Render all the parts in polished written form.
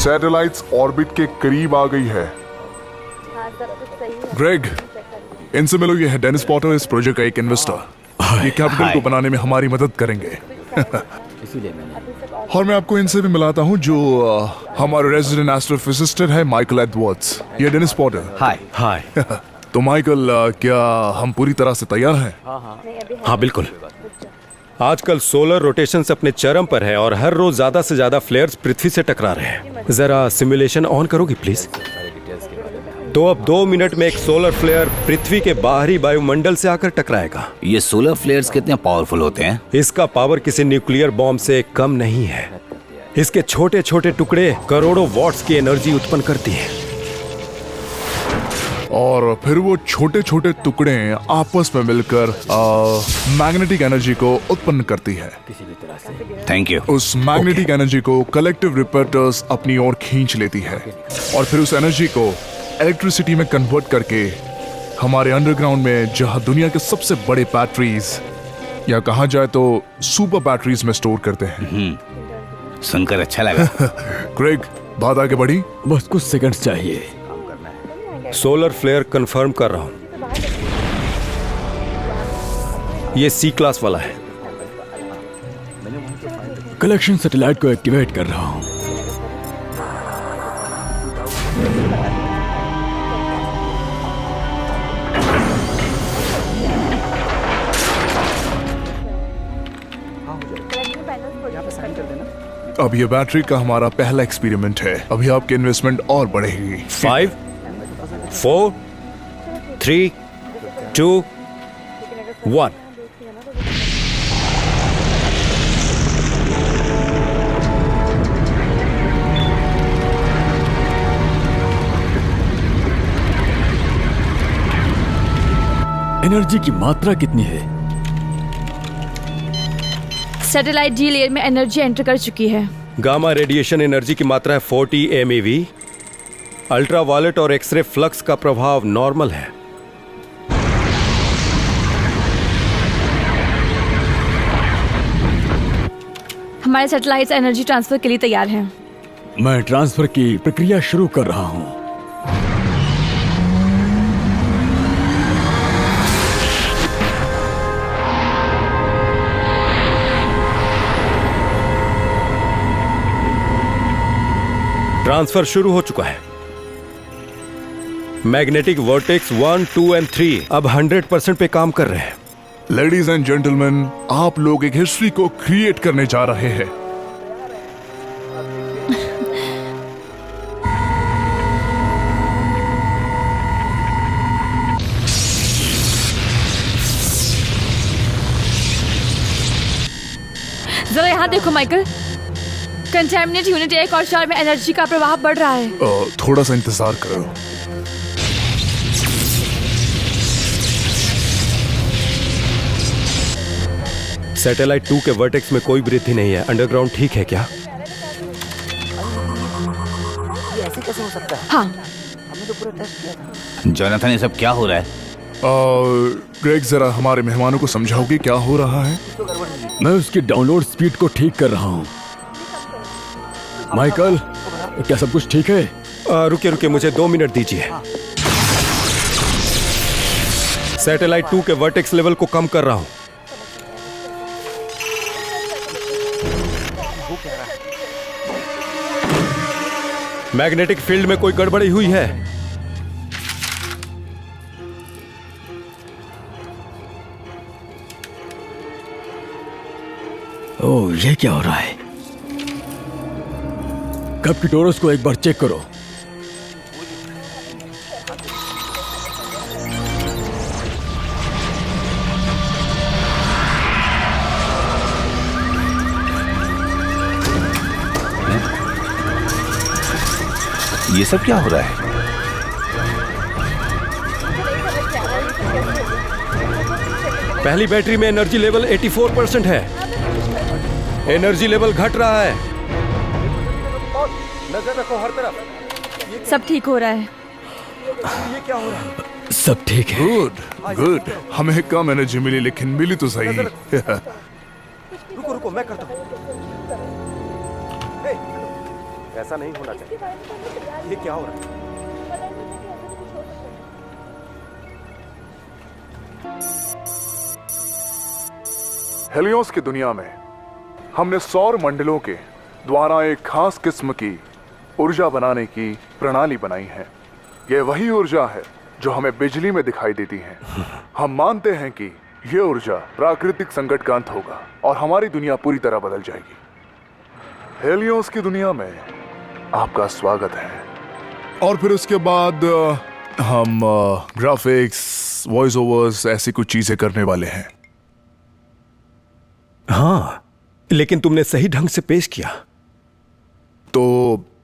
Satellites orbit के करीब आ गई है। हाँ, सब कुछ सही है। ग्रेग, इनसे मिलो, ये है डेनिस पॉटर, इस प्रोजेक्ट का एक इन्वेस्टर। ये कैपिटल को बनाने में हमारी मदद करेंगे। और मैं आपको इनसे भी मिलाता हूँ, जो हमारे रेजिडेंट एस्ट्रोफिजिसिस्ट है, माइकल एडवर्ड्स। ये डेनिस पॉटर। हाय हाय। तो माइकल, क्या हम पूरी तरह से तैयार हैं? हाँ बिल्कुल। आजकल सोलर रोटेशंस अपने चरम पर है और हर रोज ज्यादा से ज्यादा फ्लेयर्स पृथ्वी से टकरा रहे हैं। जरा सिमुलेशन ऑन करोगी प्लीज? तो अब 2 मिनट में एक सोलर फ्लेयर पृथ्वी के बाहरी वायुमंडल से आकर टकराएगा। ये सोलर फ्लेयर्स कितने पावरफुल होते हैं? इसका पावर किसी न्यूक्लियर बॉम्ब से कम नहीं है। इसके छोटे छोटे टुकड़े करोड़ों वॉट्स की एनर्जी उत्पन्न करती हैं। और फिर वो छोटे छोटे टुकड़े आपस में मिलकर मैग्नेटिक एनर्जी को उत्पन्न करती है। Thank you. उस मैग्नेटिक एनर्जी को कलेक्टिव रिपेल्टर्स अपनी ओर खींच लेती है और फिर उस एनर्जी को इलेक्ट्रिसिटी में कन्वर्ट करके हमारे अंडरग्राउंड में, जहां दुनिया के सबसे बड़े बैटरीज, या कहा जाए तो सुपर बैटरीज में स्टोर करते हैं। सुनकर अच्छा लगा। ग्रेग, बात आगे बढ़ी? बस कुछ सेकंड्स चाहिए। सोलर फ्लेयर कंफर्म कर रहा हूं। ये सी क्लास वाला है। कलेक्शन सैटेलाइट को एक्टिवेट कर रहा हूं। अब ये बैटरी का हमारा पहला एक्सपेरिमेंट है। अभी आपकी इन्वेस्टमेंट और बढ़ेगी। 5 4 3 2 1। एनर्जी की मात्रा कितनी है? सैटेलाइट डी लेयर में एनर्जी एंटर कर चुकी है। गामा रेडिएशन एनर्जी की मात्रा है 40 MeV। अल्ट्रावायलेट और एक्सरे फ्लक्स का प्रभाव नॉर्मल है। हमारे सैटेलाइट्स एनर्जी ट्रांसफर के लिए तैयार हैं। मैं ट्रांसफर की प्रक्रिया शुरू कर रहा हूं। ट्रांसफर शुरू हो चुका है। मैग्नेटिक वर्टेक्स 1, 2 और 3 अब 100% पे काम कर रहे हैं। लेडीज एंड जेंटलमैन, आप लोग एक हिस्ट्री को क्रिएट करने जा रहे हैं। जरा यहाँ देखो माइकल, कंटेमिनेट यूनिट 1 और 4 में एनर्जी का प्रवाह बढ़ रहा है। थोड़ा सा इंतजार करो। सैटेलाइट 2 के वर्टेक्स में कोई वृद्धि नहीं है। अंडरग्राउंड ठीक है क्या? हाँ। जोनाथन, ये सब क्या हो रहा है? ग्रेग, जरा हमारे मेहमानों को समझाओगे क्या हो रहा है? मैं उसकी डाउनलोड स्पीड को ठीक कर रहा हूं। माइकल, क्या सब कुछ ठीक है? रुके रुके, मुझे 2 मिनट दीजिए। सैटेलाइट 2 के वर्टेक्स लेवल को कम कर रहा हूं। मैग्नेटिक फील्ड में कोई गड़बड़ी हुई है। ओह, ये क्या हो रहा है? कब की टोरस को एक बार चेक करो। ये सब क्या हो रहा है? पहली बैटरी में एनर्जी लेवल 84% है। एनर्जी लेवल घट रहा है। नजर रखो हर तरफ। सब ठीक हो रहा है। ये क्या हो रहा है? सब ठीक है। Good good. हमें कम एनर्जी मिली, लेकिन मिली तो सही। रुको रुको, मैं करता हूँ। ऐसा नहीं होना चाहिए। ये क्या हो रहा है? हेलियोस की दुनिया में हमने सौर मंडलों के द्वारा एक खास किस्म की ऊर्जा बनाने की प्रणाली बनाई है। यह वही ऊर्जा है जो हमें बिजली में दिखाई देती है। हम मानते हैं कि यह ऊर्जा प्राकृतिक संकट का अंत होगा और हमारी दुनिया पूरी तरह बदल जाएगी। हेलियोस की दुनिया में आपका स्वागत है। और फिर उसके बाद हम ग्राफिक्स, वॉइस ओवर्स, ऐसी कुछ चीजें करने वाले हैं। हाँ, लेकिन तुमने सही ढंग से पेश किया। तो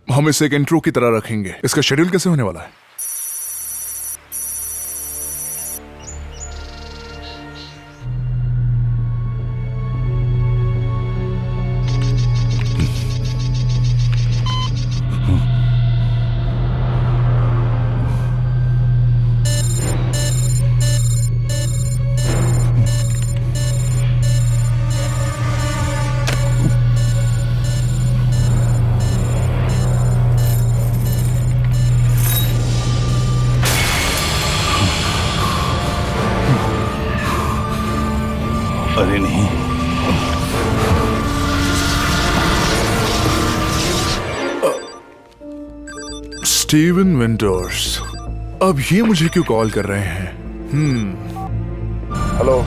हम इसे एक इंट्रो की तरह रखेंगे। इसका शेड्यूल कैसे होने वाला है? अरे नहीं, स्टीवन विंटर्स, अब ये मुझे क्यों कॉल कर रहे हैं? हेलो।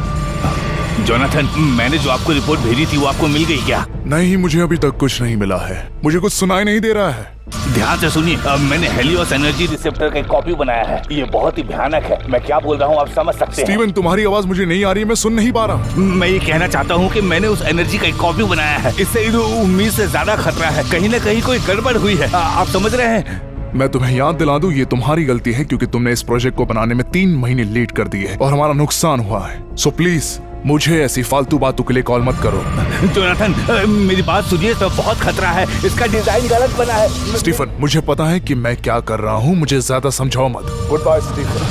जोनाथन, मैंने जो आपको रिपोर्ट भेजी थी वो आपको मिल गई क्या? नहीं, मुझे अभी तक कुछ नहीं मिला है। मुझे कुछ सुनाई नहीं दे रहा है। ध्यान से सुनिए, मैंने हेलियोस एनर्जी रिसेप्टर का एक कॉपी बनाया है। ये बहुत ही भयानक है। मैं क्या बोल रहा हूँ आप समझ सकते हैं। स्टीवन, तुम्हारी आवाज मुझे नहीं आ रही है, मैं सुन नहीं पा रहा हूँ। मैं ये कहना चाहता हूँ कि मैंने उस एनर्जी का एक कॉपी बनाया है। इससे उम्मीद से ज्यादा खतरा है। कहीं न कहीं कोई गड़बड़ हुई है। आप समझ रहे हैं? मैं तुम्हें याद दिला दूं, ये तुम्हारी गलती है क्योंकि तुमने इस प्रोजेक्ट को बनाने में 3 महीने लेट कर दिए है और हमारा नुकसान हुआ है। सो प्लीज मुझे ऐसी फालतू बातों के लिए कॉल मत करो। जोनाथन, मेरी बात सुनिए, तो बहुत खतरा है। इसका डिजाइन गलत बना है। स्टीफन, मुझे पता है कि मैं क्या कर रहा हूँ, मुझे ज्यादा समझाओ मत। Good bye Stephen.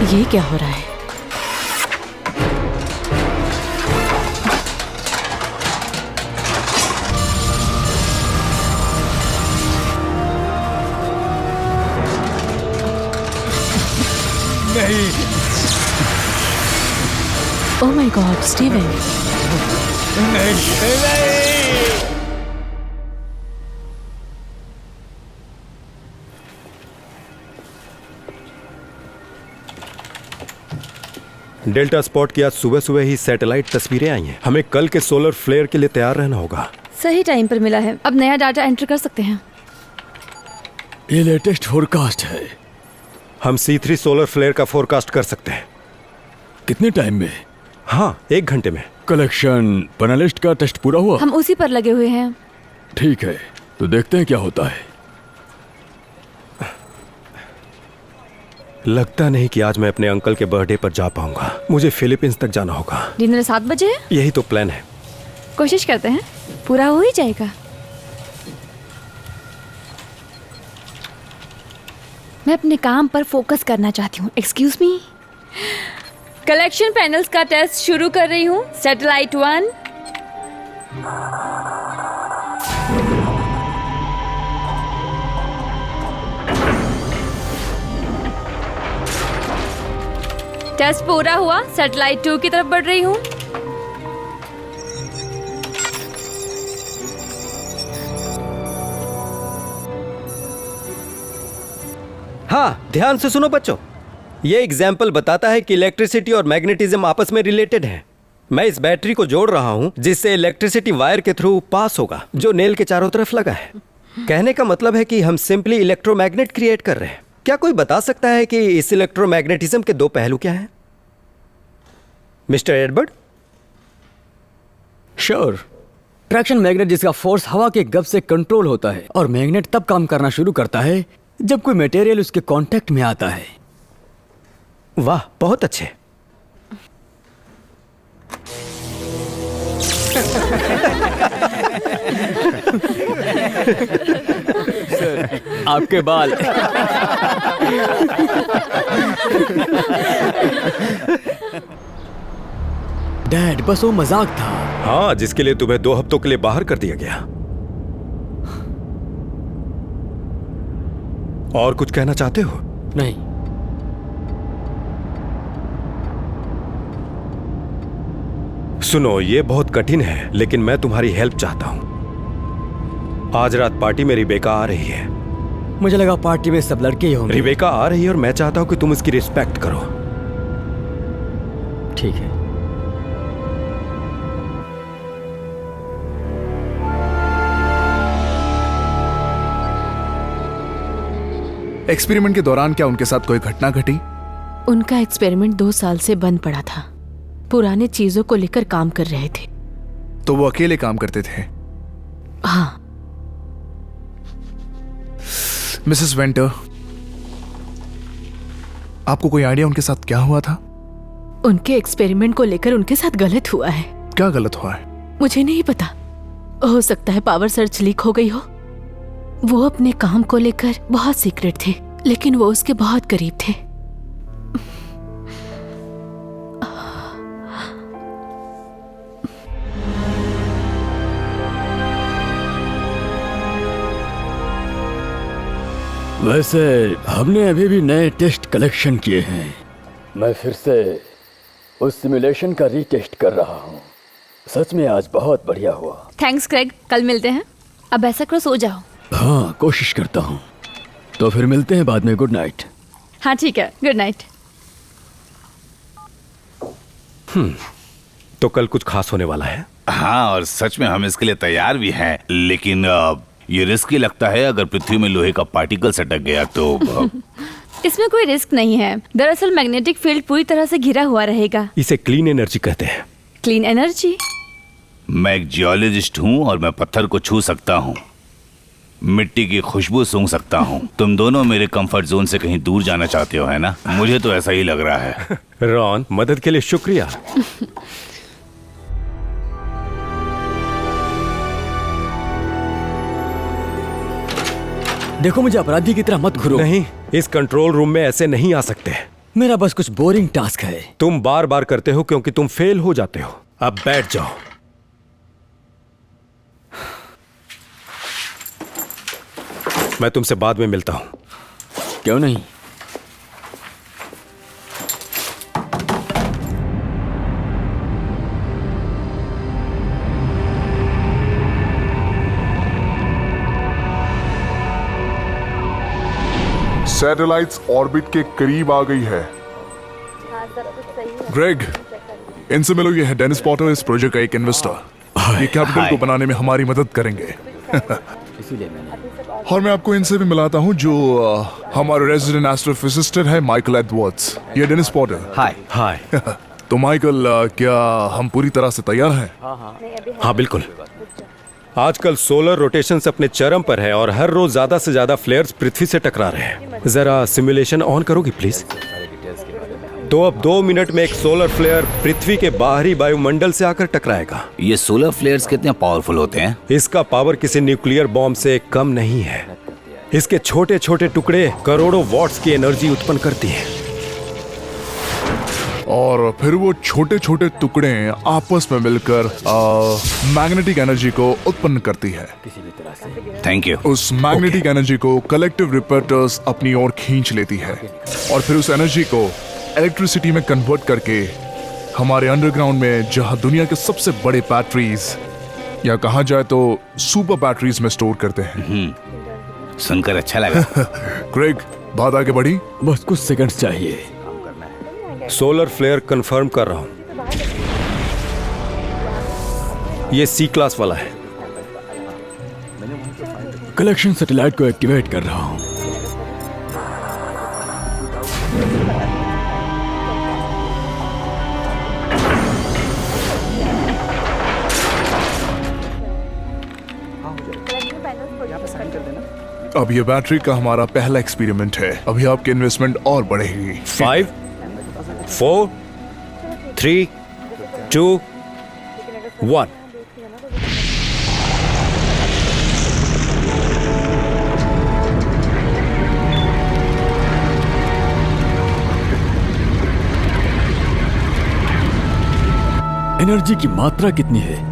ये क्या हो रहा है? नहीं। Oh my god, Steven. नहीं। डेल्टा स्पॉट की आज सुबह सुबह ही सैटेलाइट तस्वीरें आई हैं। हमें कल के सोलर फ्लेयर के लिए तैयार रहना होगा। सही टाइम पर मिला है। अब नया डाटा एंटर कर सकते हैं। ये लेटेस्ट फोरकास्ट है। हम C3 सोलर फ्लेयर का फोरकास्ट कर सकते हैं। कितने टाइम में? हाँ, 1 घंटे में। कलेक्शन पैनलिस्ट का टेस्ट पूरा हुआ? हम उसी पर लगे हुए हैं। ठीक है, तो देखते हैं क्या होता है। लगता नहीं कि आज मैं अपने अंकल के बर्थडे पर जा पाऊंगा। मुझे फिलीपींस तक जाना होगा। डिनर 7 बजे है। यही तो प्लान है। कोशिश करते हैं, पूरा हो ही जाएगा। मैं अपने काम पर फोकस करना चाहती हूँ। Excuse me. कलेक्शन पैनल्स का टेस्ट शुरू कर रही हूँ। सैटेलाइट 1। टेस्ट पूरा हुआ। सैटेलाइट 2 की तरफ बढ़ रही हूँ। हाँ, ध्यान से सुनो बच्चों। ये एग्जाम्पल बताता है कि इलेक्ट्रिसिटी और मैग्नेटिज्म आपस में रिलेटेड हैं। मैं इस बैटरी को जोड़ रहा हूँ जिससे इलेक्ट्रिसिटी वायर के थ्रू पास होगा जो नेल के चारों तरफ लगा है। कहने का मतलब है कि हम सिंपली इलेक्ट्रोमैग्नेट क्रिएट कर रहे हैं। क्या कोई बता सकता है कि इस इलेक्ट्रोमैग्नेटिज्म के 2 पहलू क्या हैं? Mister Edward? Sure. Traction magnet जिसका फोर्स हवा के गब से कंट्रोल होता है और मैग्नेट तब काम करना शुरू करता है जब कोई मटेरियल उसके कांटेक्ट में आता है। वाह, बहुत अच्छे। आपके बाल। डैड, बस वो मजाक था। हाँ, जिसके लिए तुम्हें 2 हफ्तों के लिए बाहर कर दिया गया। और कुछ कहना चाहते हो? नहीं। सुनो, ये बहुत कठिन है, लेकिन मैं तुम्हारी हेल्प चाहता हूं। आज रात पार्टी में रिबेका आ रही है। मुझे लगा पार्टी में सब लड़के ही होंगे। रिबेका आ रही है और मैं चाहता हूं कि तुम उसकी रिस्पेक्ट करो। ठीक है। एक्सपेरिमेंट के दौरान क्या उनके साथ कोई घटना घटी? उनका एक्सपेरिमेंट 2 साल से बंद पड़ा था। पुराने चीजों को लेकर काम कर रहे थे। तो वो अकेले काम करते थे? हाँ। मिसेस वेंटर, आपको कोई आइडिया उनके साथ क्या हुआ था? उनके एक्सपेरिमेंट को लेकर उनके साथ गलत हुआ है। क्या गलत हुआ है? मुझे नहीं पता। हो सकता है पावर सर्च लीक हो गई हो। वो अपने काम को लेकर बहुत सीक्रेट थे, लेकिन वो उसके बहुत करीब थे। वैसे हमने अभी भी नए टेस्ट कलेक्शन किए हैं। मैं फिर से उस सिमुलेशन का रीटेस्ट कर रहा हूँ। सच में आज बहुत बढ़िया हुआ। थैंक्स क्रेग, कल मिलते हैं। अब ऐसा करो, सो जाओ। हाँ, कोशिश करता हूँ। तो फिर मिलते हैं बाद में। Good night. हाँ ठीक है, गुड नाइट। तो कल कुछ खास होने वाला है? हाँ, और सच में हम इसके लिए तैयार भी हैं, लेकिन ये रिस्की लगता है। अगर पृथ्वी में लोहे का पार्टिकल सटक गया तो इसमें कोई रिस्क नहीं है। दरअसल मैग्नेटिक फील्ड पूरी तरह से घिरा हुआ रहेगा। इसे क्लीन एनर्जी कहते हैं। Clean energy? मैं एक जियोलॉजिस्ट हूँ और मैं पत्थर को छू सकता हूँ, मिट्टी की खुशबू सूंघ सकता हूँ। तुम दोनों मेरे कंफर्ट जोन से कहीं दूर जाना चाहते हो, है ना? मुझे तो ऐसा ही लग रहा है। रॉन, मदद के लिए शुक्रिया। देखो, मुझे अपराधी की तरह मत घुरो। नहीं, इस कंट्रोल रूम में ऐसे नहीं आ सकते। मेरा बस कुछ बोरिंग टास्क है। तुम बार बार करते हो क्योंकि तुम फेल हो जाते हो। अब बैठ जाओ। मैं तुमसे बाद में मिलता हूं। क्यों नहीं? सैटेलाइट्स ऑर्बिट के करीब आ गई है। ग्रेग, इनसे मिलो। ये है डेनिस पॉटर, इस प्रोजेक्ट का एक इन्वेस्टर। ये कैपिटल हाय। को बनाने में हमारी मदद करेंगे। इसीलिए मैंने। और मैं आपको इनसे भी मिलाता हूँ, जो हमारे रेजिडेंट एस्ट्रोफिजिस्ट है, माइकल एडवर्ड्स। ये डेनिस पॉटर। हाय। हाय। तो माइकल, क्या हम पूरी तरह से तैयार हैं? हाँ, बिल्कुल। आजकल सोलर रोटेशंस अपने चरम पर है और हर रोज ज्यादा से ज्यादा फ्लेयर्स पृथ्वी से टकरा रहे हैं। जरा सिमुलेशन ऑन करोगी प्लीज? तो अब 2 मिनट में एक सोलर फ्लेयर पृथ्वी के बाहरी वायुमंडल से आकर टकराएगा। ये सोलर फ्लेयर्स कितने पावरफुल होते हैं? इसका पावर किसी न्यूक्लियर बॉम्ब से कम नहीं है। इसके छोटे छोटे टुकड़े करोड़ों वॉट्स की एनर्जी उत्पन्न करती हैं। और फिर वो छोटे छोटे टुकड़े आपस में मिलकर मैग्नेटिक एनर्जी को उत्पन्न करती है। Thank you. उस मैग्नेटिक एनर्जी को कलेक्टिव रिपर्टर्स अपनी ओर खींच लेती है और फिर उस एनर्जी को इलेक्ट्रिसिटी में कन्वर्ट करके हमारे अंडरग्राउंड में, जहां दुनिया के सबसे बड़े बैटरीज, या कहा जाए तो सुपर बैटरीज में स्टोर करते हैं। सुनकर अच्छा लगा। क्रेग, बात आगे बढ़ी? बस कुछ सेकंड्स चाहिए। सोलर फ्लेयर कंफर्म कर रहा हूं। ये सी क्लास वाला है। कलेक्शन सैटेलाइट को एक्टिवेट कर रहा हूं। अब ये बैटरी का हमारा पहला एक्सपेरिमेंट है। अभी आपकी इन्वेस्टमेंट और बढ़ेगी। 5 4 3 2 1। एनर्जी की मात्रा कितनी है?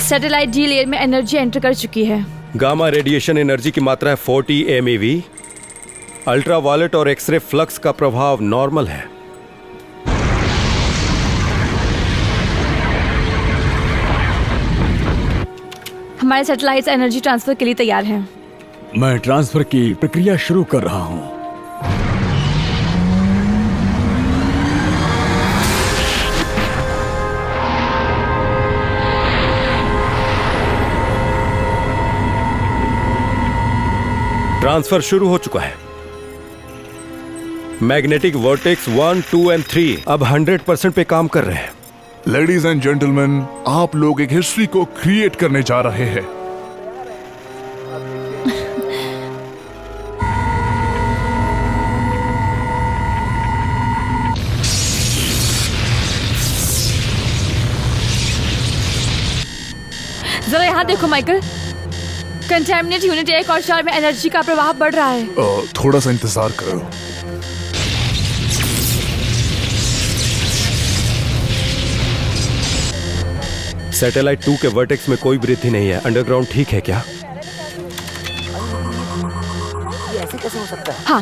सैटेलाइट डी लेयर में एनर्जी एंटर कर चुकी है। गामा रेडिएशन एनर्जी की मात्रा है 40 MeV। अल्ट्रावायलेट और एक्सरे फ्लक्स का प्रभाव नॉर्मल है। हमारे सैटेलाइट्स एनर्जी ट्रांसफर के लिए तैयार हैं। मैं ट्रांसफर की प्रक्रिया शुरू कर रहा हूं। ट्रांसफर शुरू हो चुका है। मैग्नेटिक वर्टेक्स 1, 2 और 3 अब 100% पे काम कर रहे हैं। लेडीज एंड जेंटलमैन, आप लोग एक हिस्ट्री को क्रिएट करने जा रहे हैं। जरा यहाँ देखो माइकल, कंटेमिनेट यूनिट 1 और 4 में एनर्जी का प्रवाह बढ़ रहा है। थोड़ा सा इंतजार करो। सैटेलाइट 2 के वर्टेक्स में कोई वृद्धि नहीं है। अंडरग्राउंड ठीक है क्या? हाँ,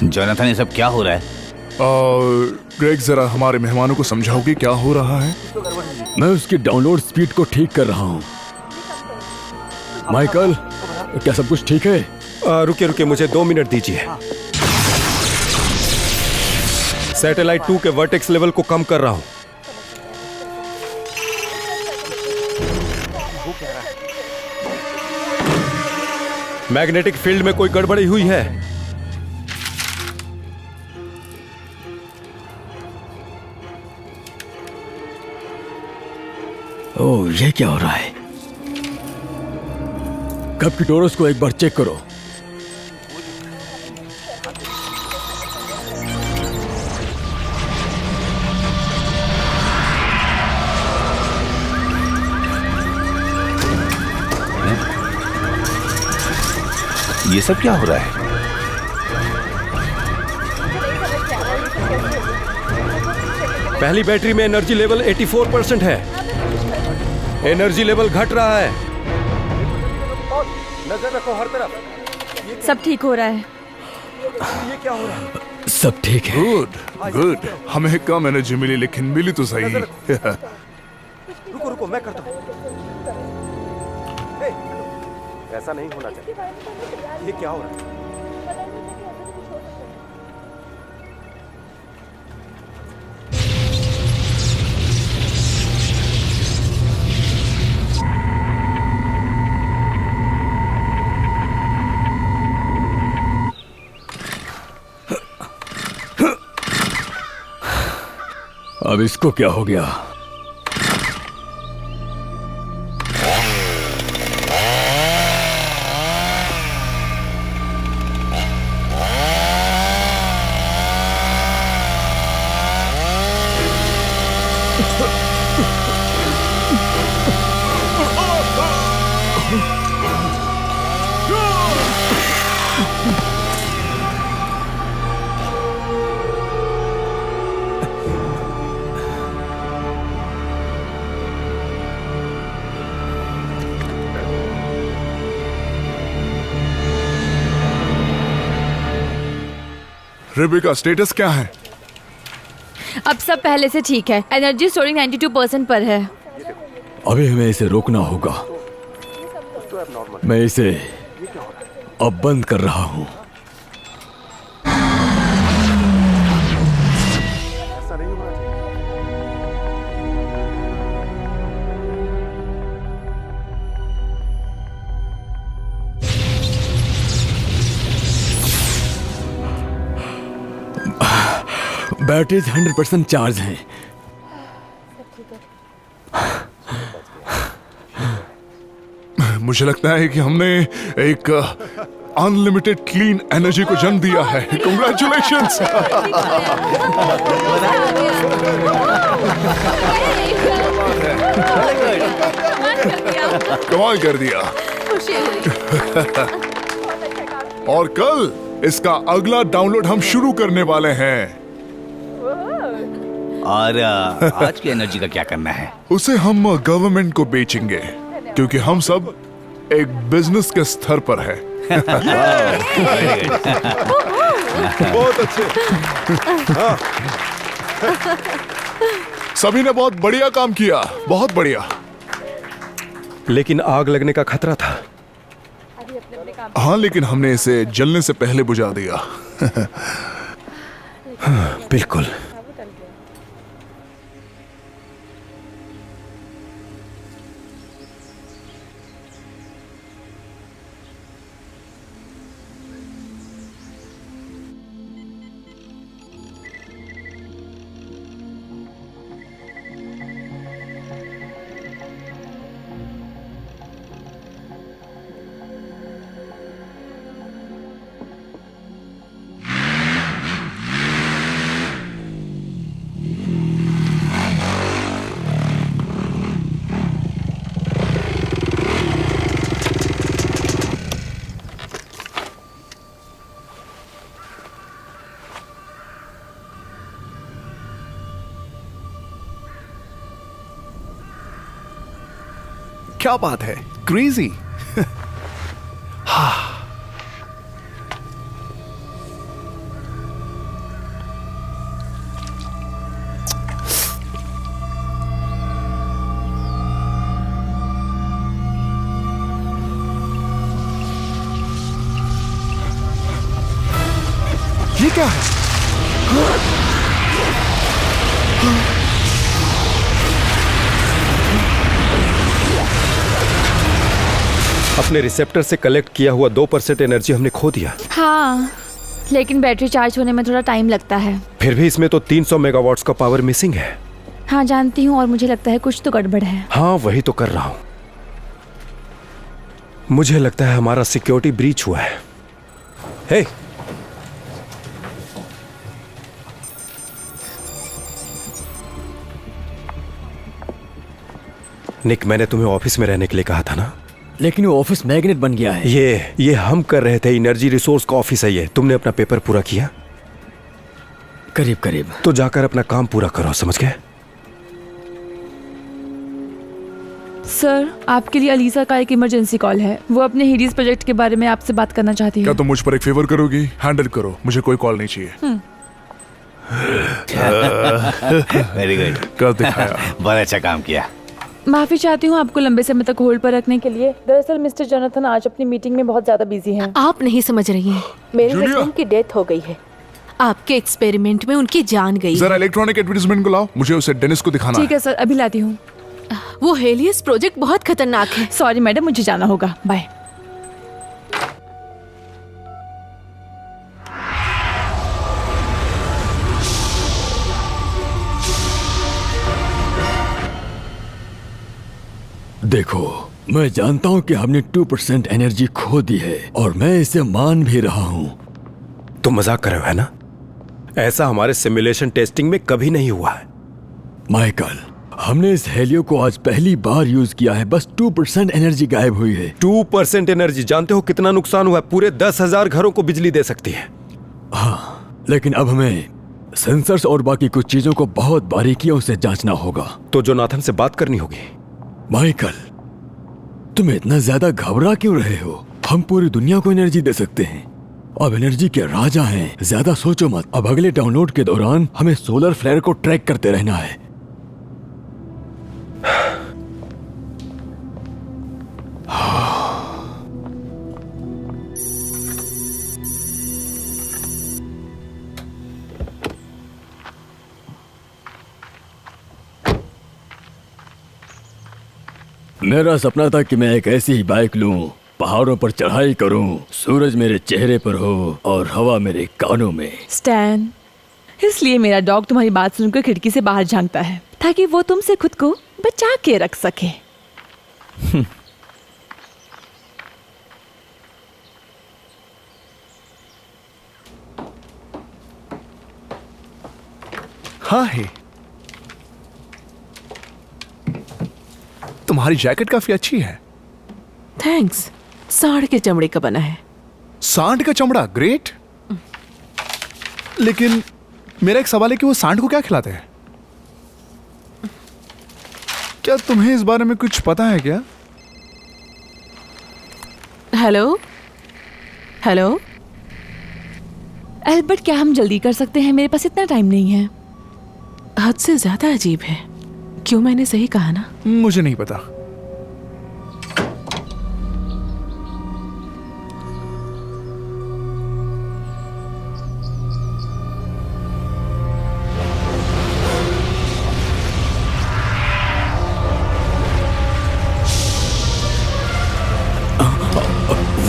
जोनाथन, ये सब क्या हो रहा है? ग्रेग, जरा हमारे मेहमानों को समझाओगे क्या हो रहा है? मैं उसकी डाउनलोड स्पीड को ठीक कर रहा हूं। माइकल, क्या सब कुछ ठीक है? रुकिए रुकिए, मुझे 2 मिनट दीजिए। सैटेलाइट 2 के वर्टेक्स लेवल को कम कर रहा हूं। मैग्नेटिक फील्ड में कोई गड़बड़ी हुई है। ओह, ये क्या हो रहा है? कब की टोरस को एक बार चेक करो। ये सब क्या हो रहा है? पहली बैटरी में एनर्जी लेवल 84% है। एनर्जी लेवल घट रहा है। नजर रखो हर तरफ। सब ठीक हो रहा है। ये क्या हो रहा है? सब ठीक है। गुड गुड, हमें कम एनर्जी मिली लेकिन मिली तो सही। रुको रुको, मैं करता हूँ। ऐसा नहीं होना चाहिए। ये क्या हो रहा है? अब इसको क्या हो गया? रेबिका, स्टेटस क्या है? अब सब पहले से ठीक है। एनर्जी स्टोरिंग 92% पर है। अभी हमें इसे रोकना होगा। मैं इसे अब बंद कर रहा हूं। बैटरीज 100% चार्ज हैं। मुझे लगता है कि हमने एक अनलिमिटेड क्लीन एनर्जी को जन्म दिया है। कंग्रेचुलेशंस। कमाल कर दिया। और कल इसका अगला डाउनलोड हम शुरू करने वाले हैं। और आज की एनर्जी का क्या करना है? उसे हम गवर्नमेंट को बेचेंगे क्योंकि हम सब एक बिजनेस के स्तर पर है। बहुत अच्छे। हाँ। सभी ने बहुत बढ़िया काम किया, बहुत बढ़िया। लेकिन आग लगने का खतरा था। हाँ, लेकिन हमने इसे जलने से पहले बुझा दिया। हाँ, बिल्कुल। क्या बात है, क्रेजी। ये क्या है? अपने रिसेप्टर से कलेक्ट किया हुआ 2% एनर्जी हमने खो दिया। हाँ, लेकिन बैटरी चार्ज होने में थोड़ा टाइम लगता है। फिर भी इसमें तो 300 मेगावाट्स का पावर मिसिंग है। हाँ जानती हूँ, और मुझे लगता है कुछ तो गड़बड़ है। हाँ, वही तो कर रहा हूं। मुझे लगता है हमारा सिक्योरिटी ब्रीच हुआ है। हे, निक, मैंने तुम्हें ऑफिस में रहने के लिए कहा था ना? लेकिन वो ऑफिस मैग्नेट बन गया है। ये हम कर रहे थे, एनर्जी रिसोर्स का ऑफिस है ये। तुमने अपना पेपर पूरा किया? करीब करीब। तो जाकर अपना काम पूरा करो, समझ गए? सर, आपके लिए अलीसा का एक इमरजेंसी कॉल है। वो अपने हीडीज प्रोजेक्ट के बारे में आपसे बात करना चाहती है। क्या तुम मुझ पर एक फेवर करोगी? हैंडल करो, मुझे कोई कॉल नहीं चाहिए। Very good. कर दिखाया। बहुत अच्छा काम किया। माफी चाहती हूँ आपको लंबे समय तक होल्ड पर रखने के लिए। दरअसल मिस्टर जोनाथन आज अपनी मीटिंग में बहुत ज्यादा बिजी हैं। आप नहीं समझ रही हैं। मेरे जूलिया। हस्बैंड की डेथ हो गई है। आपके एक्सपेरिमेंट में उनकी जान गई। जरा इलेक्ट्रॉनिक एडवर्टाइजमेंट को लाओ, मुझे उसे डेनिस को दिखाना ठीक है सर, अभी लाती हूँ। वो हेलियस प्रोजेक्ट बहुत खतरनाक है। सॉरी मैडम, मुझे जाना होगा। बाय। देखो, मैं जानता हूँ कि हमने 2% एनर्जी खो दी है और मैं इसे मान भी रहा हूँ। तुम मजाक कर रहे हो, है ना? ऐसा हमारे सिमुलेशन टेस्टिंग में कभी नहीं हुआ है। माइकल, हमने इस हेलियो को आज पहली बार यूज किया है। बस 2% एनर्जी गायब हुई है। 2% एनर्जी, जानते हो कितना नुकसान हुआ है? पूरे 10,000 घरों को बिजली दे सकती है। हाँ, लेकिन अब हमें सेंसर्स और बाकी कुछ चीजों को बहुत बारीकियों से जांचना होगा। तो जोनाथन से बात करनी होगी। माइकल, तुम इतना ज्यादा घबरा क्यों रहे हो? हम पूरी दुनिया को एनर्जी दे सकते हैं। अब एनर्जी के राजा हैं, ज्यादा सोचो मत। अब अगले डाउनलोड के दौरान हमें सोलर फ्लेयर को ट्रैक करते रहना है। मेरा सपना था कि मैं एक ऐसी ही बाइक लूं, पहाड़ों पर चढ़ाई करूं, सूरज मेरे चेहरे पर हो और हवा मेरे कानों में। स्टैन, इसलिए मेरा डॉग तुम्हारी बात सुनकर खिड़की से बाहर झांकता है ताकि वो तुमसे खुद को बचा के रख सके। हाँ है। तुम्हारी जैकेट काफी अच्छी है। थैंक्स। सांड के चमड़े का बना है। सांड का चमड़ा, ग्रेट। लेकिन मेरा एक सवाल है कि वो सांड को क्या खिलाते हैं? क्या तुम्हें इस बारे में कुछ पता है क्या? Hello hello. एल्बर्ट, क्या हम जल्दी कर सकते हैं? मेरे पास इतना टाइम नहीं है। हद से ज्यादा अजीब है। क्यों, मैंने सही कहा ना? मुझे नहीं पता।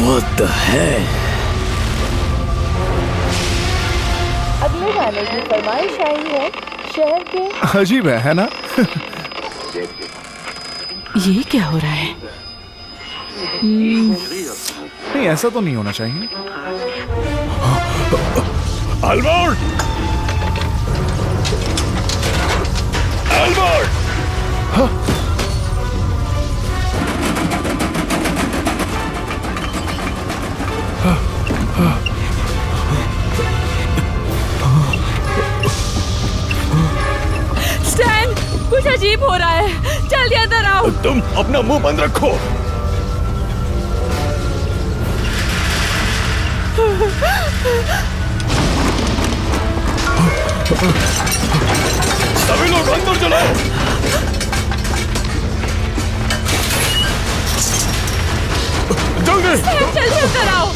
What the hell? अगले गाने की फरमाइश आई है शहर के। अजीब है ना? ये क्या हो रहा है? नहीं, ऐसा तो नहीं होना चाहिए। अल्बर्ट! अल्बर्ट! स्टैन, कुछ अजीब हो रहा है। जल्दी अंदर आओ। तुम अपना मुंह बंद रखो। सभी लोग अंदर चलो। जल्दी। जल्दी अंदर आओ।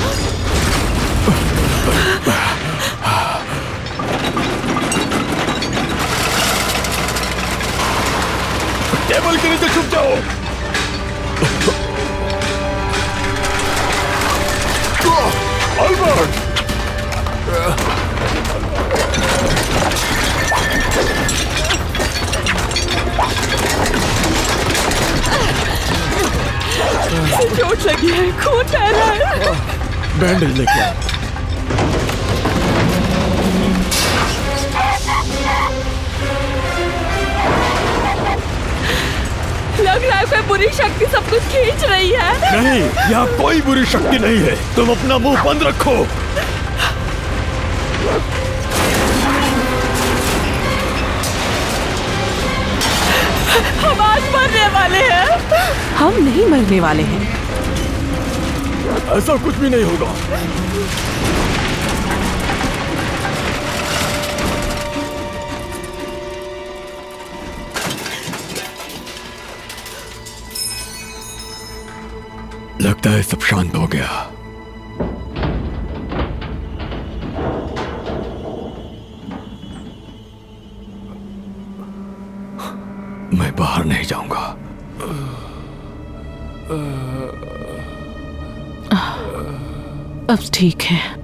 टेबल के नीचे छुप जाओ। अल्बर्ट! चोट लगी है, खून बह रहा है। बैंडेज लेके आओ। लग रहा है कोई बुरी शक्ति सब कुछ खींच रही है। नहीं, यहाँ कोई बुरी शक्ति नहीं है। तुम अपना मुंह बंद रखो। हम आज मरने वाले हैं। हम नहीं मरने वाले हैं। ऐसा कुछ भी नहीं होगा। लगता है सब शांत हो गया। मैं बाहर नहीं जाऊंगा। अब ठीक है।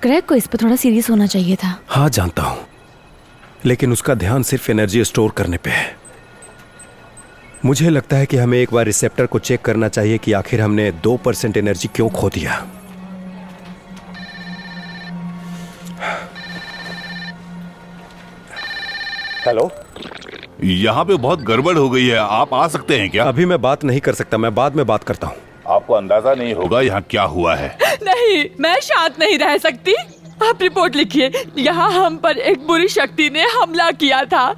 ग्रेग को इस पर थोड़ा सीरियस होना चाहिए था। हाँ जानता हूं, लेकिन उसका ध्यान सिर्फ एनर्जी स्टोर करने पे है। मुझे लगता है कि हमें एक बार रिसेप्टर को चेक करना चाहिए कि आखिर हमने 2% एनर्जी क्यों खो दिया। हेलो, यहाँ पे बहुत गड़बड़ हो गई है, आप आ सकते हैं क्या? अभी मैं बात नहीं कर सकता, मैं बाद में बात करता हूँ। आपको अंदाजा नहीं होगा यहाँ क्या हुआ है। नहीं, मैं शांत नहीं रह सकती। आप रिपोर्ट लिखिए। यहाँ हम पर एक बुरी शक्ति ने हमला किया था।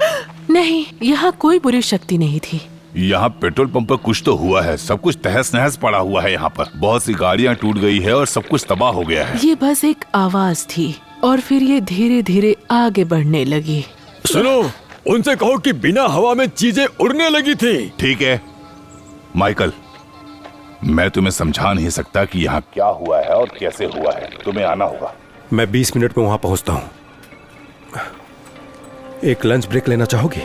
नहीं, यहाँ कोई बुरी शक्ति नहीं थी। यहाँ पेट्रोल पंप पर कुछ तो हुआ है, सब कुछ तहस नहस पड़ा हुआ है। यहाँ पर बहुत सी गाड़ियाँ टूट गई है और सब कुछ तबाह हो गया है। ये बस एक आवाज थी और फिर ये धीरे धीरे आगे बढ़ने लगी। सुनो, उनसे कहो कि बिना हवा में चीजें उड़ने लगी थी। ठीक है माइकल, मैं तुम्हें समझा नहीं सकता कि यहाँ क्या हुआ है और कैसे हुआ है। तुम्हें आना होगा। मैं 20 मिनट में वहां पहुंचता हूं। एक लंच ब्रेक लेना चाहोगी?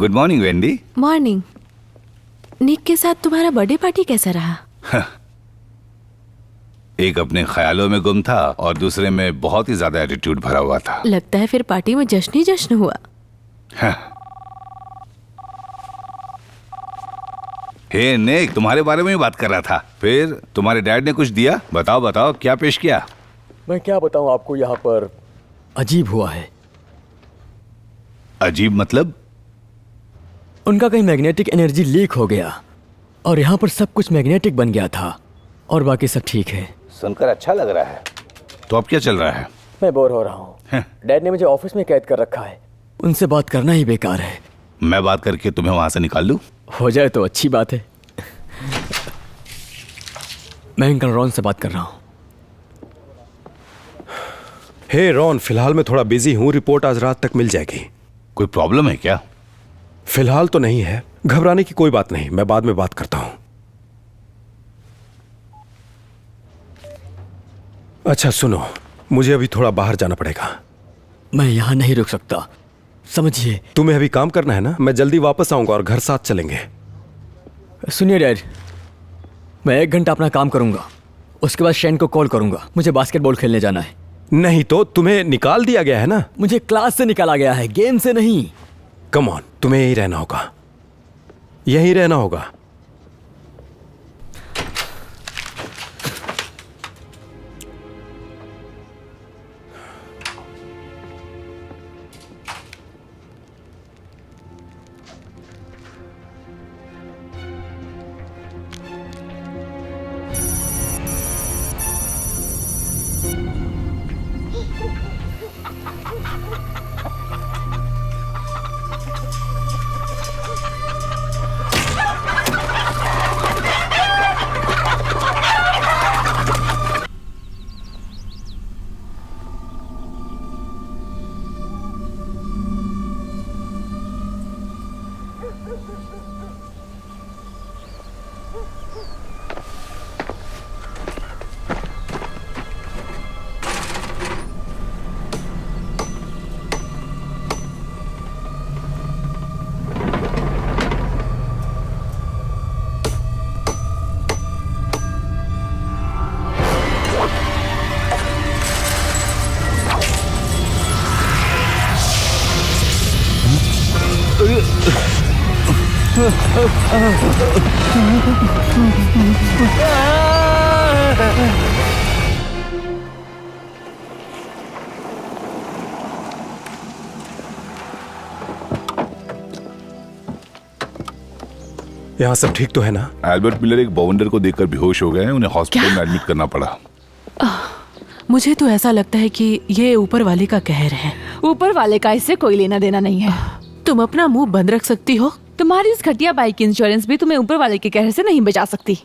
Good morning Wendy. Morning. Nick के साथ तुम्हारा बर्थडे पार्टी कैसा रहा? एक अपने ख्यालों में गुम था और दूसरे में बहुत ही ज्यादा एटीट्यूड भरा हुआ था। लगता है फिर पार्टी में जश्न ही जश्न हुआ। हे निक, तुम्हारे बारे में ही बात कर रहा था। फिर तुम्हारे डैड ने कुछ दिया? बताओ बताओ, क्या पेश किया? मैं क्या बताऊं आपको, यहाँ पर अजीब हुआ है। अजीब मतलब? उनका कहीं मैग्नेटिक एनर्जी लीक हो गया और यहाँ पर सब कुछ मैग्नेटिक बन गया था और बाकी सब ठीक है। सुनकर अच्छा लग रहा है। तो अब क्या चल रहा है? मैं बोर हो रहा हूँ। डैड ने मुझे ऑफिस में कैद कर रखा है। उनसे बात करना ही बेकार है। मैं बात करके तुम्हें वहां से निकाल लूं? हो जाए तो अच्छी बात है। मैं अंकल रॉन से बात कर रहा हूँ। हे रॉन, फिलहाल मैं थोड़ा बिजी हूँ, रिपोर्ट आज रात तक मिल जाएगी। कोई प्रॉब्लम है क्या? फिलहाल तो नहीं है, घबराने की कोई बात नहीं, मैं बाद में बात करता हूँ। अच्छा सुनो, मुझे अभी थोड़ा बाहर जाना पड़ेगा। मैं यहाँ नहीं रुक सकता, समझिए। तुम्हें अभी काम करना है ना? मैं जल्दी वापस आऊंगा और घर साथ चलेंगे। सुनिए डैड, मैं 1 घंटा अपना काम करूंगा, उसके बाद शैन को कॉल करूंगा। मुझे बास्केटबॉल खेलने जाना है। नहीं तो तुम्हें निकाल दिया गया है ना? मुझे क्लास से निकाला गया है, गेम से नहीं। कम ऑन, तुम्हें यहीं रहना होगा, यहीं रहना होगा। यहाँ सब ठीक तो है ना? एल्बर्ट मिलर एक बाउंडर को देखकर बेहोश हो गए हैं, उन्हें हॉस्पिटल में एडमिट करना पड़ा। मुझे तो ऐसा लगता है कि ये ऊपर वाले का कहर है। ऊपर वाले का इससे कोई लेना देना नहीं है। तुम अपना मुंह बंद रख सकती हो? तुम्हारी उस घटिया बाइक इंश्योरेंस भी तुम्हें ऊपर वाले के कहर से नहीं बचा सकती।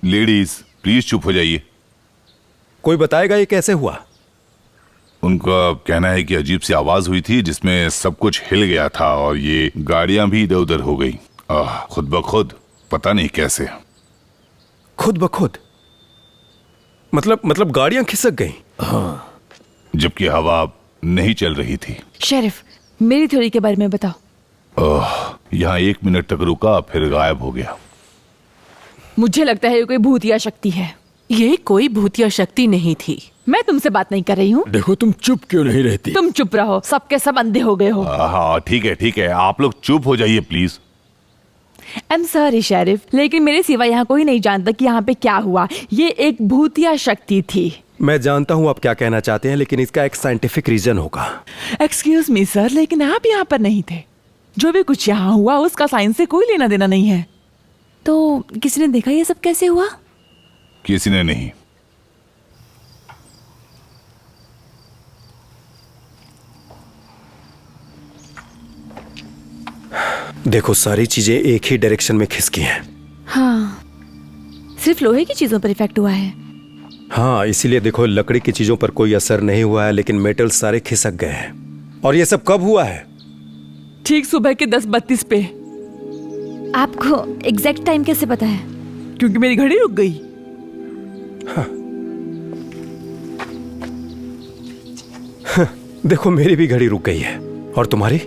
लेडीज प्लीज चुप हो जाइए। कोई बताएगा ये कैसे हुआ? उनका कहना है कि अजीब सी आवाज हुई थी जिसमें सब कुछ हिल गया था और ये गाड़ियां भी इधर उधर हो गई, खुद ब खुद, पता नहीं कैसे। खुद ब खुद मतलब गाड़ियां खिसक गई? हाँ, जबकि हवा नहीं चल रही थी। शेरिफ, मेरी थ्योरी के बारे में बताओ। यहाँ 1 मिनट तक रुका, फिर गायब हो गया। मुझे लगता है ये कोई भूतिया शक्ति है। ये कोई भूतिया शक्ति नहीं थी। मैं तुमसे बात नहीं कर रही हूँ। देखो, तुम चुप क्यों नहीं रहती? तुम चुप रहो, सबके सब अंधे हो गए हो। हाँ ठीक है, आप लोग चुप हो जाइए please. I am sorry sheriff, लेकिन मेरे सिवा यहाँ कोई नहीं जानता कि यहाँ पे क्या हुआ। ये एक भूतिया शक्ति थी। मैं जानता हूँ आप क्या कहना चाहते हैं, लेकिन इसका एक साइंटिफिक रीजन होगा। एक्सक्यूज मी सर, लेकिन आप यहाँ पर नहीं थे। जो भी कुछ यहाँ हुआ उसका साइंस से कोई लेना देना नहीं है। तो किसी ने देखा ये सब कैसे हुआ? किसी ने नहीं। देखो, सारी चीजें एक ही डायरेक्शन में खिसकी हैं। हाँ, सिर्फ लोहे की चीजों पर इफेक्ट हुआ है। हाँ, इसीलिए देखो, लकड़ी की चीजों पर कोई असर नहीं हुआ है, लेकिन मेटल सारे खिसक गए हैं। और ये सब कब हुआ है? ठीक सुबह के 10:32 पे। आपको एग्जैक्ट टाइम कैसे पता है? क्योंकि मेरी घड़ी रुक गई। देखो, मेरी भी घड़ी रुक गई है। और तुम्हारी?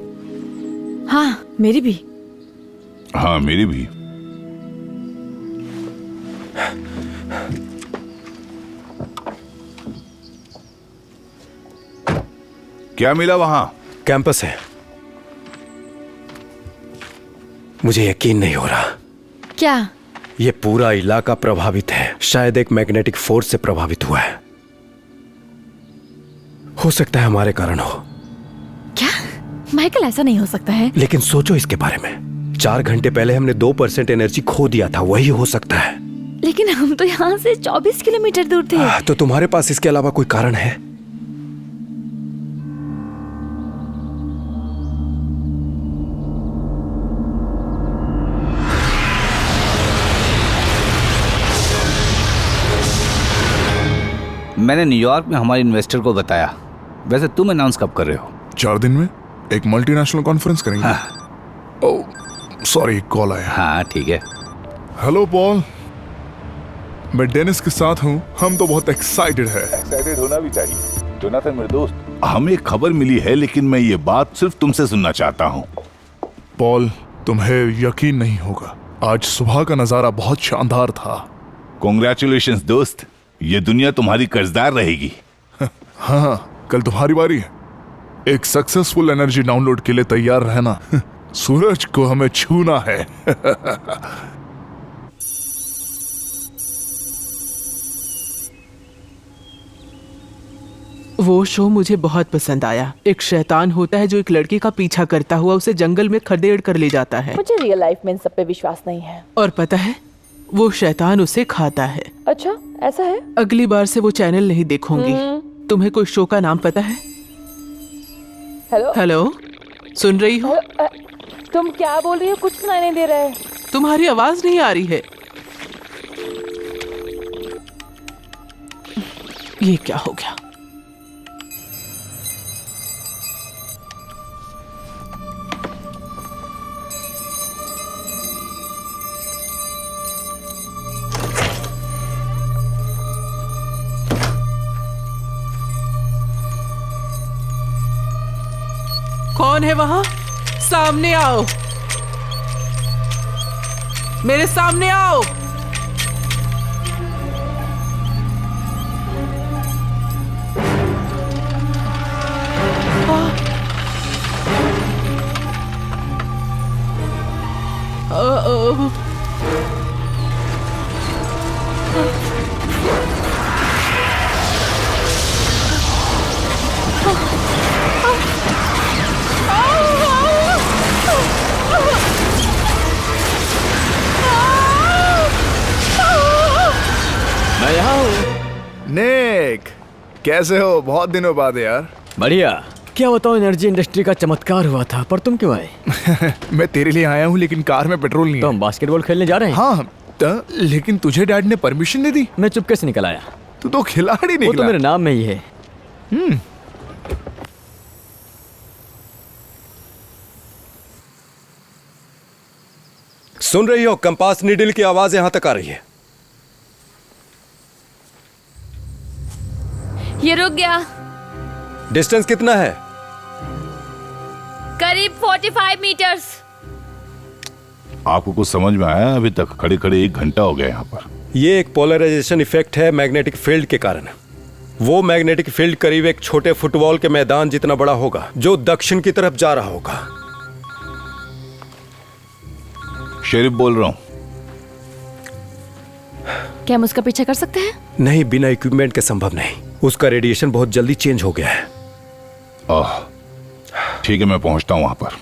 हाँ, मेरी भी। हाँ मेरी भी। क्या मिला वहां? कैंपस है। मुझे यकीन नहीं हो रहा। क्या? ये पूरा इलाका प्रभावित है, शायद एक मैग्नेटिक फोर्स से प्रभावित हुआ है। हो सकता है हमारे कारण हो। क्या माइकल, ऐसा नहीं हो सकता है। लेकिन सोचो इसके बारे में, 4 घंटे पहले हमने 2% एनर्जी खो दिया था, वही हो सकता है। लेकिन हम तो यहाँ से 24 किलोमीटर दूर थे। तो तुम्हारे पास इसके अलावा कोई कारण है? मैंने न्यूयॉर्क में हमारे इन्वेस्टर को बताया। वैसे तुम अनाउंस कब कर रहे हो? 4 दिन में एक मल्टीनेशनल कॉन्फ्रेंस करेंगे। ओह सॉरी, कॉल आया। हाँ ठीक है। हेलो पॉल, मैं डेनिस के साथ हूँ। हम तो बहुत एक्साइटेड है। एक्साइटेड होना भी चाहिए जोनाथन मेरे दोस्त। हमें एक खबर मिली है, लेकिन मैं ये बात सिर्फ तुमसे सुनना चाहता हूँ। पॉल, तुम्हें यकीन नहीं होगा, आज सुबह का नजारा बहुत शानदार था। कॉन्ग्रेचुलेशंस दोस्त, ये दुनिया तुम्हारी कर्जदार रहेगी। हाँ, कल तुम्हारी बारी है। एक सक्सेसफुल एनर्जी डाउनलोड के लिए तैयार रहना। सूरज को हमें छूना है। वो शो मुझे बहुत पसंद आया। एक शैतान होता है जो एक लड़की का पीछा करता हुआ उसे जंगल में खदेड़ कर ले जाता है। मुझे रियल लाइफ में इन सब पे विश्वास नहीं है। और पता है, वो शैतान उसे खाता है। अच्छा, ऐसा है? अगली बार से वो चैनल नहीं देखूंगी। तुम्हें कोई शो का नाम पता है? हेलो हेलो, सुन रही हो? तुम क्या बोल रही हो? कुछ सुनाई नहीं दे रहा है। तुम्हारी आवाज नहीं आ रही है। ये क्या हो गया? कौन है वहां? सामने आओ, मेरे सामने आओ। मैं यहाँ हूँ। नेक, कैसे हो? बहुत दिनों बाद यार। बढ़िया। क्या बताओ, एनर्जी इंडस्ट्री का चमत्कार हुआ था, पर तुम क्यों आए? मैं तेरे लिए आया हूँ, लेकिन कार में पेट्रोल नहीं तो है। हम बास्केटबॉल खेलने जा रहे हैं। हाँ, लेकिन तुझे डैड ने परमिशन दे दी। मैं चुपके से निकल आया। तू तो खिलाड़ी वो तो निकला। मेरे नाम में ही है। सुन रही हो? कंपास नीडल की आवाज यहां तक आ रही है। ये रुक गया। डिस्टेंस कितना है? करीब 45 मीटर्स। आपको कुछ समझ में आया? अभी तक खड़े खड़े 1 घंटा हो गया यहाँ पर। ये एक पोलराइजेशन इफेक्ट है मैग्नेटिक फील्ड के कारण। वो मैग्नेटिक फील्ड करीब एक छोटे फुटबॉल के मैदान जितना बड़ा होगा, जो दक्षिण की तरफ जा रहा होगा। शेरिफ बोल रहा हूँ। क्या हम उसका पीछा कर सकते हैं? नहीं, बिना इक्विपमेंट के संभव नहीं। उसका रेडिएशन बहुत जल्दी चेंज हो गया है। ठीक है, मैं पहुंचता हूँ वहां पर।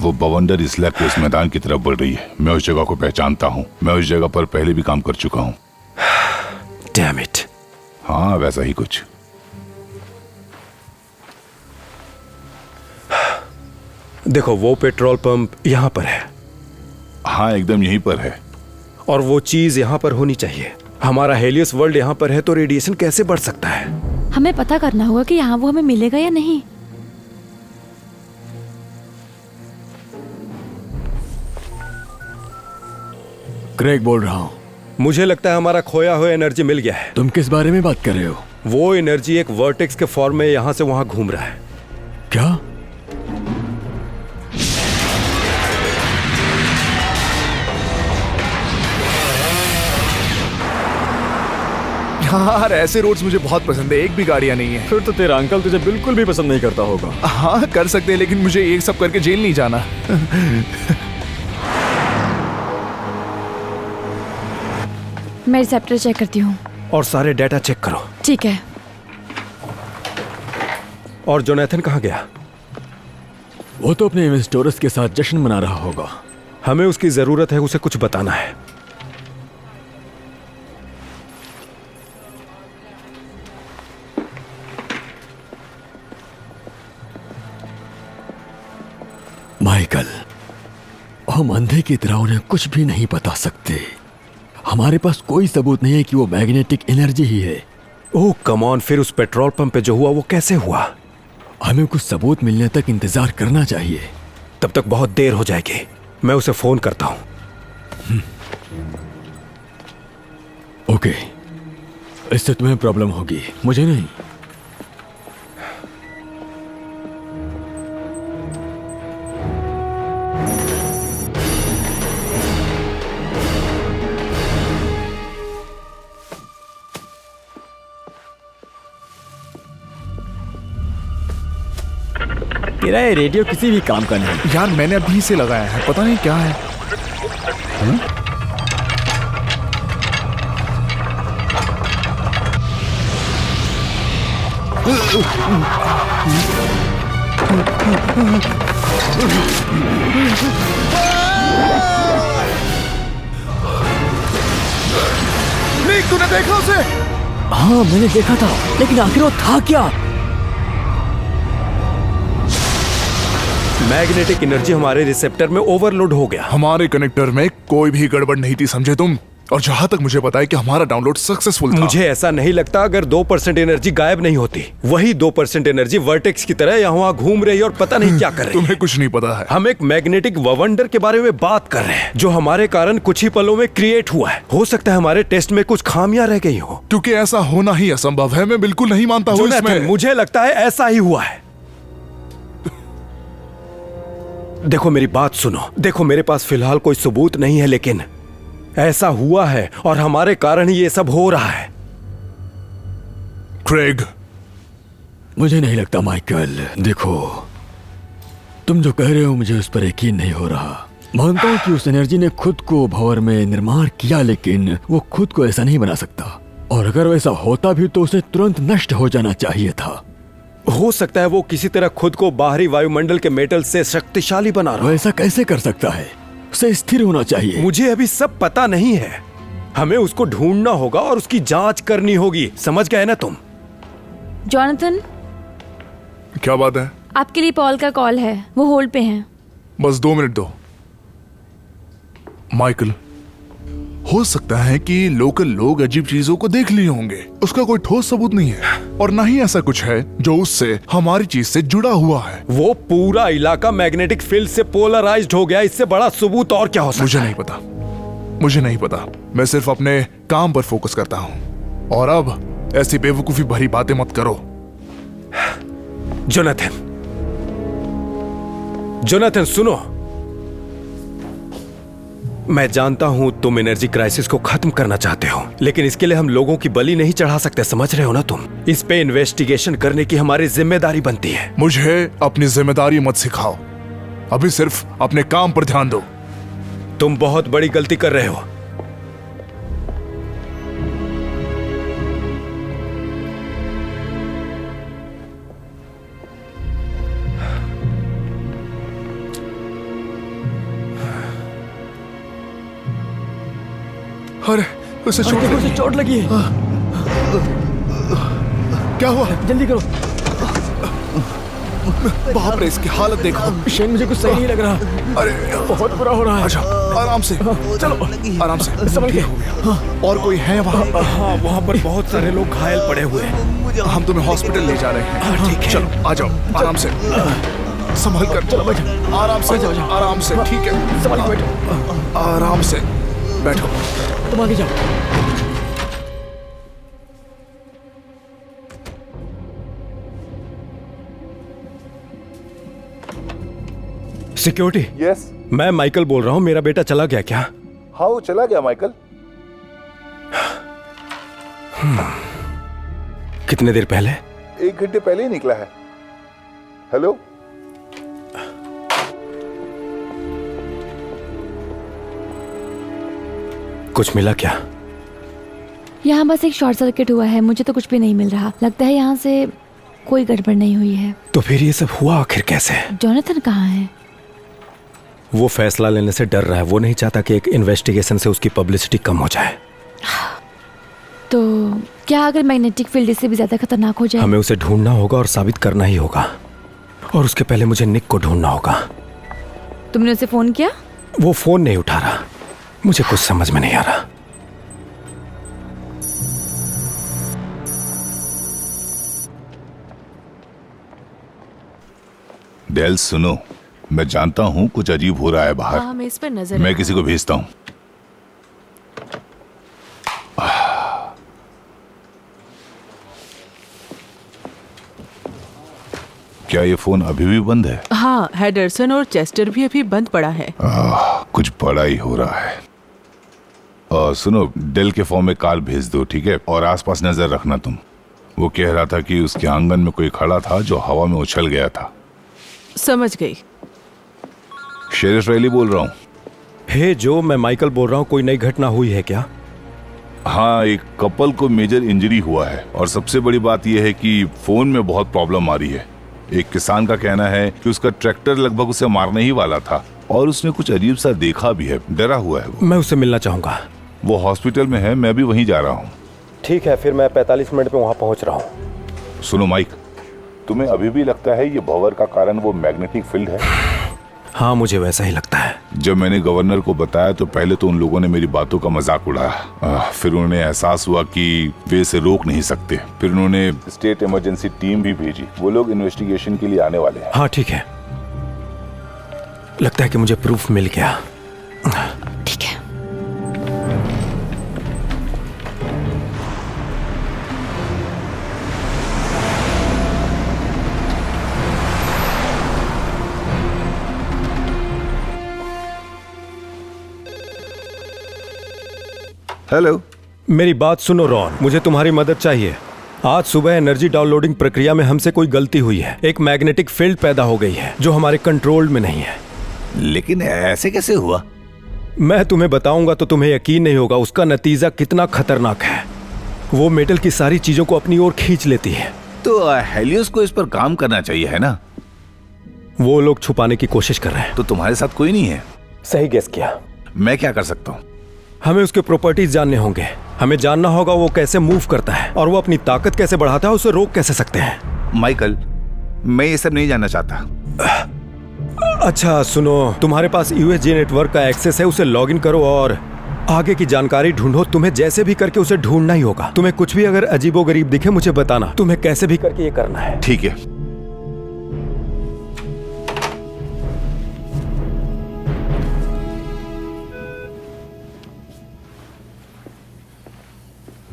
वो बवंडर इसलैक को इस मैदान की तरफ बढ़ रही है। मैं उस जगह को पहचानता हूँ। मैं उस जगह पर पहले भी काम कर चुका हूँ। Damn it. हाँ, वैसा ही कुछ। देखो, वो पेट्रोल पंप यहाँ पर है। हाँ, एकदम यहीं पर है। और वो चीज यहाँ पर होनी चाहिए। हमारा हेलियस वर्ल्ड यहाँ पर है, तो रेडिएशन कैसे बढ़ सकता है? हमें पता करना होगा कि यहाँ वो हमें मिलेगा या नहीं। क्रेग बोल रहा हूँ। मुझे लगता है हमारा खोया हुआ एनर्जी मिल गया है। तुम किस बारे में बात कर रहे हो? वो एनर्जी एक वर्टेक्स के फॉर्म में यहाँ से वहां घूम रहा है। क्या? यार ऐसे रोड्स मुझे बहुत पसंद है, एक भी गाड़ियां नहीं है। फिर तो तेरा अंकल तुझे बिल्कुल भी पसंद नहीं करता होगा। हाँ कर सकते हैं, लेकिन मुझे ये सब करके जेल नहीं जाना। मैं रिसेप्टर चेक करती हूँ। और सारे डेटा चेक करो। ठीक है। और जोनाथन कहाँ गया? वो तो अपने इन्वेस्टर्स के साथ जश्न मना रहा होगा। हमें उसकी जरूरत है, उसे कुछ बताना है। माइकल, हम अंधे की तरह उन्हें कुछ भी नहीं बता सकते। हमारे पास कोई सबूत नहीं है कि वो मैग्नेटिक एनर्जी ही है। ओह कम ऑन, फिर उस पेट्रोल पंप पे जो हुआ वो कैसे हुआ? हमें कुछ सबूत मिलने तक इंतजार करना चाहिए। तब तक बहुत देर हो जाएगी। मैं उसे फोन करता हूं। ओके, इससे तुम्हें प्रॉब्लम होगी, मुझे नहीं। तेरा ये रेडियो किसी भी काम का नहीं। यार मैंने अभी से लगाया है, पता नहीं क्या है। नहीं, तूने देखा उसे? हाँ मैंने देखा था, लेकिन आखिर वो था क्या? मैग्नेटिक एनर्जी हमारे रिसेप्टर में ओवरलोड हो गया। हमारे कनेक्टर में कोई भी गड़बड़ नहीं थी, समझे तुम? और जहां तक मुझे पता है कि हमारा डाउनलोड सक्सेसफुल था। मुझे ऐसा नहीं लगता अगर 2% एनर्जी गायब नहीं होती। वही 2% एनर्जी वर्टेक्स की तरह यहाँ वहाँ घूम रही है और पता नहीं क्या कर रही है। तुम्हें कुछ नहीं पता है। हम एक मैग्नेटिक ववंडर के बारे में बात कर रहे हैं जो हमारे कारण कुछ ही पलों में क्रिएट हुआ है। हो सकता है हमारे टेस्ट में कुछ खामियां रह गई हो। क्योंकि ऐसा होना ही असंभव है। मैं बिल्कुल नहीं मानता हूँ इसमें। मुझे लगता है ऐसा ही हुआ है। देखो मेरी बात सुनो। देखो मेरे पास फिलहाल कोई सबूत नहीं है, लेकिन ऐसा हुआ है और हमारे कारण ही ये सब हो रहा है। क्रेग, मुझे नहीं लगता माइकल। देखो, तुम जो कह रहे हो मुझे उस पर यकीन नहीं हो रहा। मानता हूं कि उस एनर्जी ने खुद को भंवर में निर्माण किया, लेकिन वो खुद को ऐसा नहीं बना सकता। और अगर वैसा होता भी तो उसे तुरंत नष्ट हो जाना चाहिए था। हो सकता है वो किसी तरह खुद को बाहरी वायुमंडल के मेटल से शक्तिशाली बना रहा वो ऐसा कैसे कर सकता है? उसे स्थिर होना चाहिए। मुझे अभी सब पता नहीं है। हमें उसको ढूंढना होगा और उसकी जांच करनी होगी। समझ गए ना तुम? जॉनथन, क्या बात है? आपके लिए पॉल का कॉल है, वो होल्ड पे हैं। बस 2 मिनट दो। माइकल, हो सकता है कि लोकल लोग अजीब चीजों को देख लिए होंगे। उसका कोई ठोस सबूत नहीं है और ना ही ऐसा कुछ है जो उससे हमारी चीज से जुड़ा हुआ है। वो पूरा इलाका मैग्नेटिक फील्ड से पोलराइज्ड हो गया। इससे बड़ा सबूत और क्या हो सकता मुझे है? नहीं पता, मुझे नहीं पता। मैं सिर्फ अपने काम पर फोकस करता हूँ। और अब ऐसी बेवकूफी भरी बातें मत करो। जोनाथन, जोनाथन सुनो। मैं जानता हूं तुम एनर्जी क्राइसिस को खत्म करना चाहते हो, लेकिन इसके लिए हम लोगों की बलि नहीं चढ़ा सकते। समझ रहे हो ना तुम? इस पे इन्वेस्टिगेशन करने की हमारी जिम्मेदारी बनती है। मुझे अपनी जिम्मेदारी मत सिखाओ। अभी सिर्फ अपने काम पर ध्यान दो। तुम बहुत बड़ी गलती कर रहे हो। अरे उसे चोट लगी है। क्या हुआ? जल्दी करो। बाप रे, इसकी हालत देखो। शेन, मुझे कुछ सही नहीं लग रहा। अरे बहुत बुरा हो रहा है। अच्छा, आराम से चलो, आराम से। संभल के। और कोई है वहाँ? हाँ, वहाँ पर बहुत सारे लोग घायल पड़े हुए हैं। हम तुम्हें हॉस्पिटल ले जा रहे हैं। ठीक है। चलो आ जाओ, आराम से संभल कर। चलो बैठो, आराम से, आराम से। ठीक है, संभल के बैठो। आराम से बैठो। तुम आगे जाओ। सिक्योरिटी। यस। मैं माइकल बोल रहा हूँ। मेरा बेटा चला गया क्या? हाँ, वो चला गया माइकल। कितने देर पहले? 1 घंटे पहले ही निकला है। हेलो, कुछ मिला क्या? यहाँ बस एक शॉर्ट सर्किट हुआ है, मुझे तो कुछ भी नहीं मिल रहा। लगता है यहाँ से कोई गड़बड़ नहीं हुई है। तो फिर ये सब हुआ आखिर कैसे? जोनाथन कहाँ है? वो फैसला लेने से डर रहा है। वो नहीं चाहता कि एक इन्वेस्टिगेशन से उसकी पब्लिसिटी कम हो जाए। तो क्या अगर मैग्नेटिक फील्ड इससे भी ज्यादा खतरनाक हो जाए? हमें उसे ढूंढना होगा और साबित करना ही होगा। और उसके पहले मुझे निक को ढूंढना होगा। तुमने उसे फोन किया? वो फोन नहीं उठा रहा। मुझे कुछ समझ में नहीं आ रहा। डेल सुनो, मैं जानता हूँ कुछ अजीब हो रहा है बाहर। हाँ, हमें इस पर नजर मैं रखना किसी को भेजता हूँ। क्या ये फोन अभी भी बंद है? हाँ, हेडरसन और चेस्टर भी अभी बंद पड़ा है। कुछ बड़ा ही हो रहा है। सुनो, डेल के फॉर्म में कॉल भेज दो, ठीक है? और आसपास नजर रखना तुम। वो कह रहा था कि उसके आंगन में कोई खड़ा था जो हवा में उछल गया था। समझ गई। शेरिफ रैली बोल रहा हूँ। हे जो, मैं माइकल बोल रहा हूँ। कोई नई घटना हुई है क्या? हाँ, एक कपल को मेजर इंजरी हुआ है और सबसे बड़ी बात यह है कि फोन में बहुत प्रॉब्लम आ रही है। एक किसान का कहना है कि उसका ट्रैक्टर लगभग उसे मारने ही वाला था और उसने कुछ अजीब सा देखा भी है। डरा हुआ है वो। मैं उससे मिलना चाहूंगा। वो हॉस्पिटल में है, मैं भी वहीं जा रहा हूँ। ठीक है, फिर मैं 45 मिनट में वहां पहुंच रहा हूँ। सुनो माइक, तुम्हें अभी भी लगता है ये भंवर का कारण वो मैग्नेटिक फील्ड है? हाँ, मुझे वैसा ही लगता है। जब मैंने गवर्नर को बताया तो पहले तो उन लोगों ने मेरी बातों का मजाक उड़ाया। फिर उन्हें एहसास हुआ कि वे इसे रोक नहीं सकते। फिर उन्होंने स्टेट इमरजेंसी टीम भी भेजी। वो लोग इन्वेस्टिगेशन के लिए आने वाले हैं। हाँ ठीक है, लगता है कि मुझे प्रूफ मिल गया। ठीक है। हेलो, मेरी बात सुनो रॉन, मुझे तुम्हारी मदद चाहिए। आज सुबह एनर्जी डाउनलोडिंग प्रक्रिया में हमसे कोई गलती हुई है। एक मैग्नेटिक फील्ड पैदा हो गई है जो हमारे कंट्रोल में नहीं है। लेकिन ऐसे कैसे हुआ? मैं तुम्हें बताऊंगा तो तुम्हें यकीन नहीं होगा उसका नतीजा कितना खतरनाक है। वो मेटल की सारी चीजों को अपनी ओर खींच लेती है। तो हेलियोस को इस पर काम करना चाहिए, है ना? वो लोग छुपाने की कोशिश कर रहे हैं। तो तुम्हारे साथ कोई नहीं है? सही गेस किया। मैं क्या कर सकता हूँ? हमें उसके प्रॉपर्टीज जानने होंगे। हमें जानना होगा वो कैसे मूव करता है और वो अपनी ताकत कैसे बढ़ाता है। उसे रोक कैसे सकते हैं? माइकल, मैं ये सब नहीं जानना चाहता। अच्छा सुनो, तुम्हारे पास यूएसजी नेटवर्क का एक्सेस है, उसे लॉगिन करो और आगे की जानकारी ढूंढो। तुम्हें जैसे भी करके उसे ढूंढना ही होगा। तुम्हें कुछ भी अगर अजीबोगरीब दिखे मुझे बताना। तुम्हें कैसे भी करके ये करना है। ठीक है।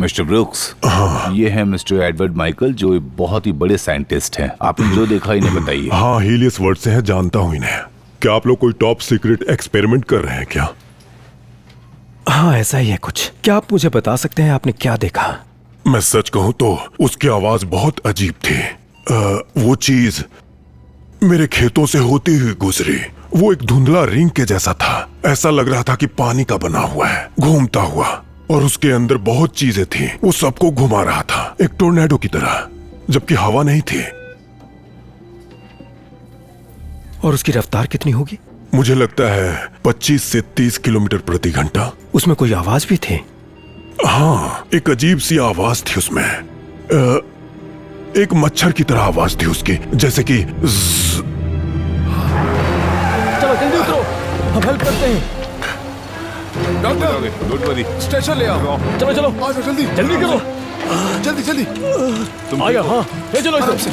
मिस्टर ब्रूक्स, ये है मिस्टर एडवर्ड माइकल, जो एक बहुत ही बड़े साइंटिस्ट हैं। आपने जो देखा इन्हें बताइए। हाँ, हीलियस वर्ड से है, जानता हूँ इन्हें। क्या आप लोग कोई टॉप सीक्रेट एक्सपेरिमेंट कर रहे हैं क्या? हाँ ऐसा ही है कुछ। क्या आप मुझे बता सकते हैं आपने क्या देखा? मैं सच कहूँ तो उसकी आवाज बहुत अजीब थी। वो चीज मेरे खेतों से होती हुई गुजरी। वो एक धुंधला रिंग के जैसा था। ऐसा लग रहा था कि पानी का बना हुआ है, घूमता हुआ, और उसके अंदर बहुत चीजें थी। वो सबको घुमा रहा था, एक टोर्नेडो की तरह, जबकि हवा नहीं थी। और उसकी रफ्तार कितनी होगी? मुझे लगता है 25 से 30 किलोमीटर प्रति घंटा। उसमें कोई आवाज भी थी? हाँ, एक अजीब सी आवाज थी उसमें। एक मच्छर की तरह आवाज थी उसकी, जैसे कि चलो जल्दी उतरो, हम हेल्प करते हैं। डॉक्टर, स्टेशन ले आओ। चलो चलो, आ जाओ, जल्दी जल्दी करो, जल्दी जल्दी। तुम आ गया। हाँ, ले चलो इसे।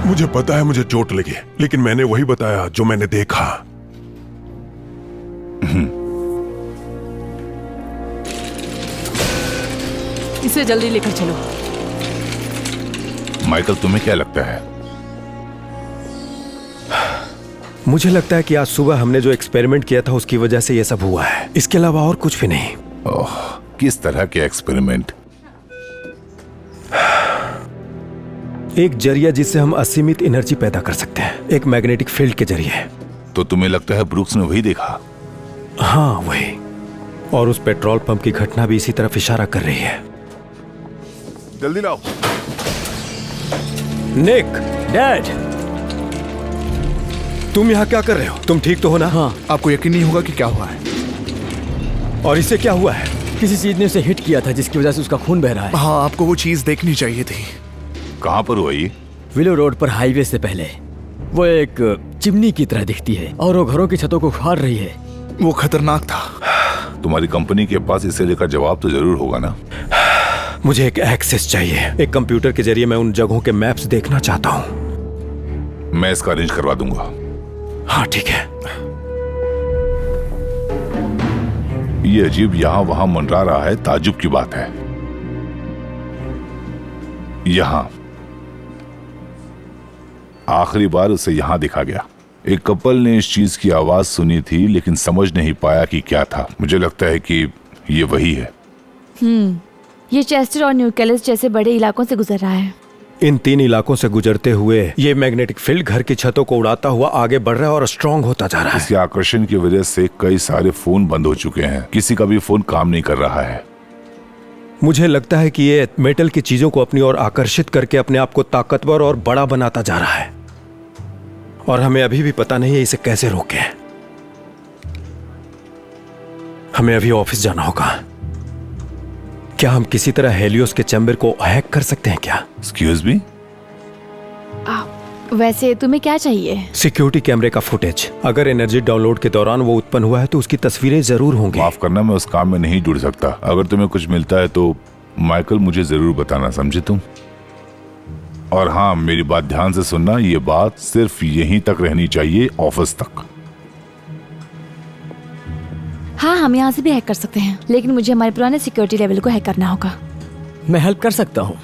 मुझे पता है मुझे चोट लगी, लेकिन मैंने वही बताया जो मैंने देखा। इसे जल्दी लेकर चलो। माइकल, तुम्हें क्या लगता है? मुझे लगता है कि आज सुबह हमने जो एक्सपेरिमेंट किया था उसकी वजह से ये सब हुआ है, इसके अलावा और कुछ भी नहीं। ओह, किस तरह के एक्सपेरिमेंट? एक जरिया जिससे हम असीमित एनर्जी पैदा कर सकते हैं, एक मैग्नेटिक फील्ड के जरिए। तो तुम्हें लगता है ब्रूक्स ने वही देखा? हाँ वही, और उस पेट्रोल पंप की घटना भी इसी तरफ इशारा कर रही है। जल्दी लाओ। निक, डैड, तुम यहाँ क्या कर रहे हो? तुम ठीक तो हो ना? हाँ। आपको यकीन नहीं होगा कि क्या हुआ है। और इसे क्या हुआ है? किसी चीज ने उसे हिट किया था जिसकी वजह से उसका खून बह रहा है। हाँ, आपको वो चीज देखनी चाहिए थी। कहाँ पर हुआ ये? विलो रोड पर हाईवे से पहले। वो एक चिमनी की तरह दिखती है और वो घरों की छतों को उखाड़ रही है। वो खतरनाक था। तुम्हारी कंपनी के पास इसे लेकर जवाब तो जरूर होगा ना? मुझे एक एक्सेस चाहिए। एक कंप्यूटर के जरिए मैं उन जगहों के मैप्स देखना चाहता हूँ। मैं इसका अरेंज करवा दूंगा। हाँ ठीक है। ये अजीब यहाँ वहां मंडरा रहा है, ताज्जुब की बात है। यहाँ आखिरी बार उसे यहाँ देखा गया। एक कपल ने इस चीज की आवाज सुनी थी लेकिन समझ नहीं पाया कि क्या था। मुझे लगता है कि ये वही है। ये चेस्टर और न्यूकैलिस जैसे बड़े इलाकों से गुजर रहा है। इन 3 इलाकों से गुजरते हुए ये मैग्नेटिक फील्ड घर की छतों को उड़ाता हुआ आगे बढ़ रहा है और स्ट्रांग होता जा रहा है। इसके आकर्षण की वजह से कई सारे फोन बंद हो चुके हैं। किसी का भी फोन काम नहीं कर रहा है। मुझे लगता है कि ये मेटल की चीजों को अपनी ओर आकर्षित करके अपने आप को ताकतवर और बड़ा बनाता जा रहा है, और हमें अभी भी पता नहीं है इसे कैसे रोकें। हमें अभी ऑफिस जाना होगा। क्या हम किसी तरह हेलियोस के चैम्बर को हैक कर सकते हैं क्या? Excuse me? वैसे तुम्हें क्या चाहिए? सिक्योरिटी कैमरे का फुटेज। अगर एनर्जी डाउनलोड के दौरान वो उत्पन्न हुआ है तो उसकी तस्वीरें जरूर होंगी। माफ करना, मैं उस काम में नहीं जुड़ सकता। अगर तुम्हें कुछ मिलता है तो माइकल मुझे जरूर बताना, समझे तुम? और हाँ, मेरी बात ध्यान से सुनना, ये बात सिर्फ यहीं तक रहनी चाहिए, ऑफिस तक। हाँ, हम यहाँ से भी हैक कर सकते हैं, लेकिन मुझे हमारे पुराने सिक्योरिटी लेवल को हैक करना होगा। मैं हेल्प कर सकता हूँ।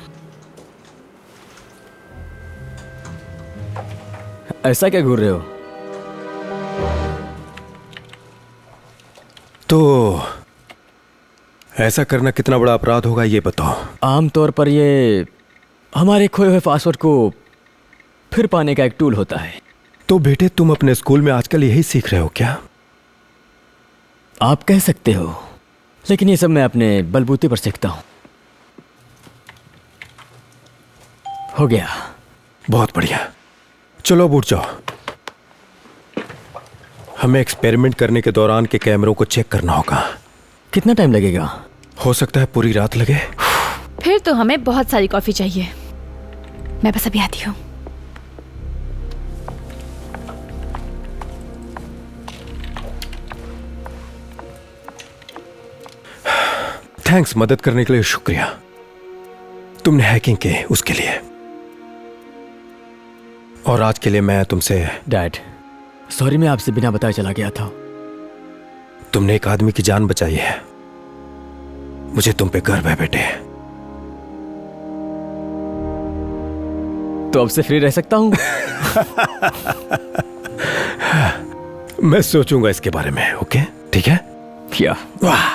ऐसा क्या घूर रहे हो? तो ऐसा करना कितना बड़ा अपराध होगा ये बताओ। आमतौर पर ये हमारे खोए हुए पासवर्ड को फिर पाने का एक टूल होता है। तो बेटे, तुम अपने स्कूल में आजकल यही सीख रहे हो क्या? आप कह सकते हो, लेकिन ये सब मैं अपने बलबूते पर सीखता हूँ। हो गया। बहुत बढ़िया, चलो अब उठ जाओ। हमें एक्सपेरिमेंट करने के दौरान के कैमरों को चेक करना होगा। कितना टाइम लगेगा? हो सकता है पूरी रात लगे। फिर तो हमें बहुत सारी कॉफी चाहिए। मैं बस अभी आती हूँ। थैंक्स, मदद करने के लिए शुक्रिया। तुमने हैकिंग की उसके लिए, और आज के लिए मैं तुमसे। डैड, सॉरी, मैं आपसे बिना बताए चला गया था। तुमने एक आदमी की जान बचाई है, मुझे तुम पे गर्व है बेटे। तो अब से फ्री रह सकता हूँ? मैं सोचूंगा इसके बारे में। ओके, ठीक है? क्या? वाह,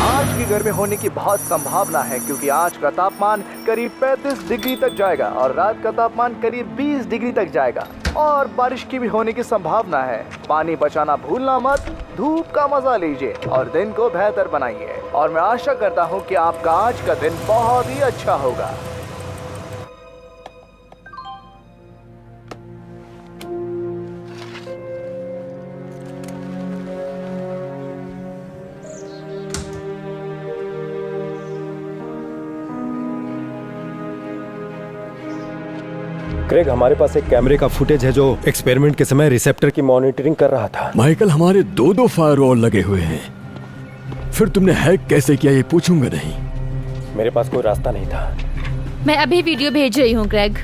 आज की गर्मी होने की बहुत संभावना है क्योंकि आज का तापमान करीब 35 डिग्री तक जाएगा और रात का तापमान करीब 20 डिग्री तक जाएगा और बारिश की भी होने की संभावना है। पानी बचाना भूलना मत, धूप का मजा लीजिए और दिन को बेहतर बनाइए। और मैं आशा करता हूँ कि आपका आज का दिन बहुत ही अच्छा होगा। क्रेग, हमारे पास एक कैमरे का फुटेज है जो एक्सपेरिमेंट के समय रिसेप्टर की मॉनिटरिंग कर रहा था। माइकल, हमारे दो फायरवॉल लगे हुए हैं। फिर तुमने हैक कैसे किया ये पूछूंगा नहीं। मेरे पास कोई रास्ता नहीं था। मैं अभी वीडियो भेज रही हूँ क्रेग।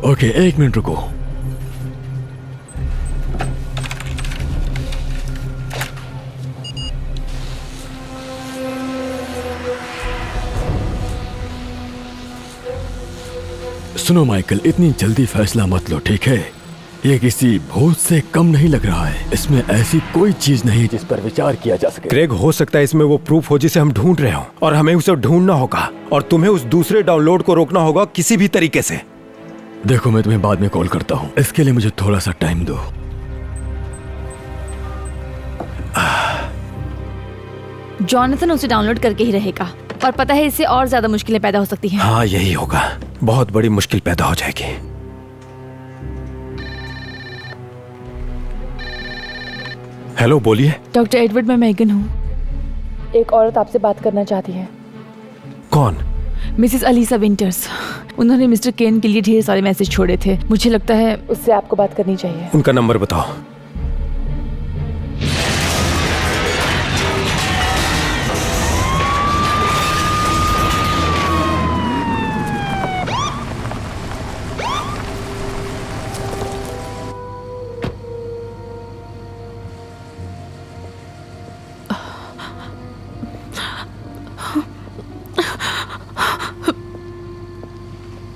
ओके, 1 मिनट रुको। सुनो माइकल, इतनी जल्दी फैसला मत लो, ठीक है? ये किसी भूत से कम नहीं लग रहा है। इसमें ऐसी कोई चीज नहीं है जिस पर विचार किया जा सके। क्रेग, हो सकता है इसमें वो प्रूफ हो जिसे हम ढूंढ रहे हो, और हमें उसे ढूंढना होगा, और तुम्हें उस दूसरे डाउनलोड को रोकना होगा किसी भी तरीके से। देखो, मैं तुम्हें बाद में कॉल करता हूँ, इसके लिए मुझे थोड़ा सा टाइम दो। जॉनथन उसे डाउनलोड करके ही रहेगा, और पता है इससे और ज्यादा मुश्किलें पैदा हो सकती हैं। हाँ, यही होगा। बहुत बड़ी मुश्किल पैदा हो जाएगी। हेलो, बोलिए। डॉक्टर एडवर्ड, मैं मेगन हूँ। एक औरत आपसे बात करना चाहती है। कौन? Mrs Alicia Winters. उन्होंने मिस्टर केन के लिए ढेर सारे मैसेज छोड़े थे। मुझे लगता है उससे आपको बात करनी चाहिए। उनका नंबर बताओ।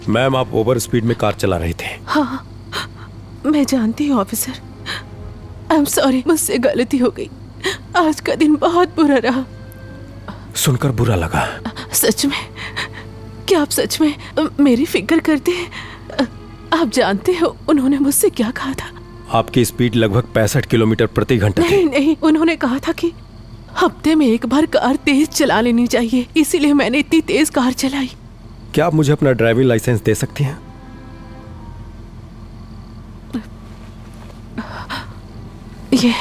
मैम, आप ओवर स्पीड में कार चला रही थी। हाँ, मैं जानती हूँ ऑफिसर। आई एम सॉरी, मुझसे गलती हो गई। आज का दिन बहुत बुरा रहा। सुनकर बुरा लगा। सच में? क्या आप सच में मेरी फिक्र करते हैं? आप जानते हो उन्होंने मुझसे क्या कहा था? आपकी स्पीड लगभग 65 किलोमीटर प्रति घंटा थी। नहीं, उन्होंने कहा था कि हफ्ते में एक बार कार तेज चला लेनी चाहिए, इसीलिए मैंने इतनी तेज कार चलाई। क्या आप मुझे अपना ड्राइविंग लाइसेंस दे सकती हैं? ये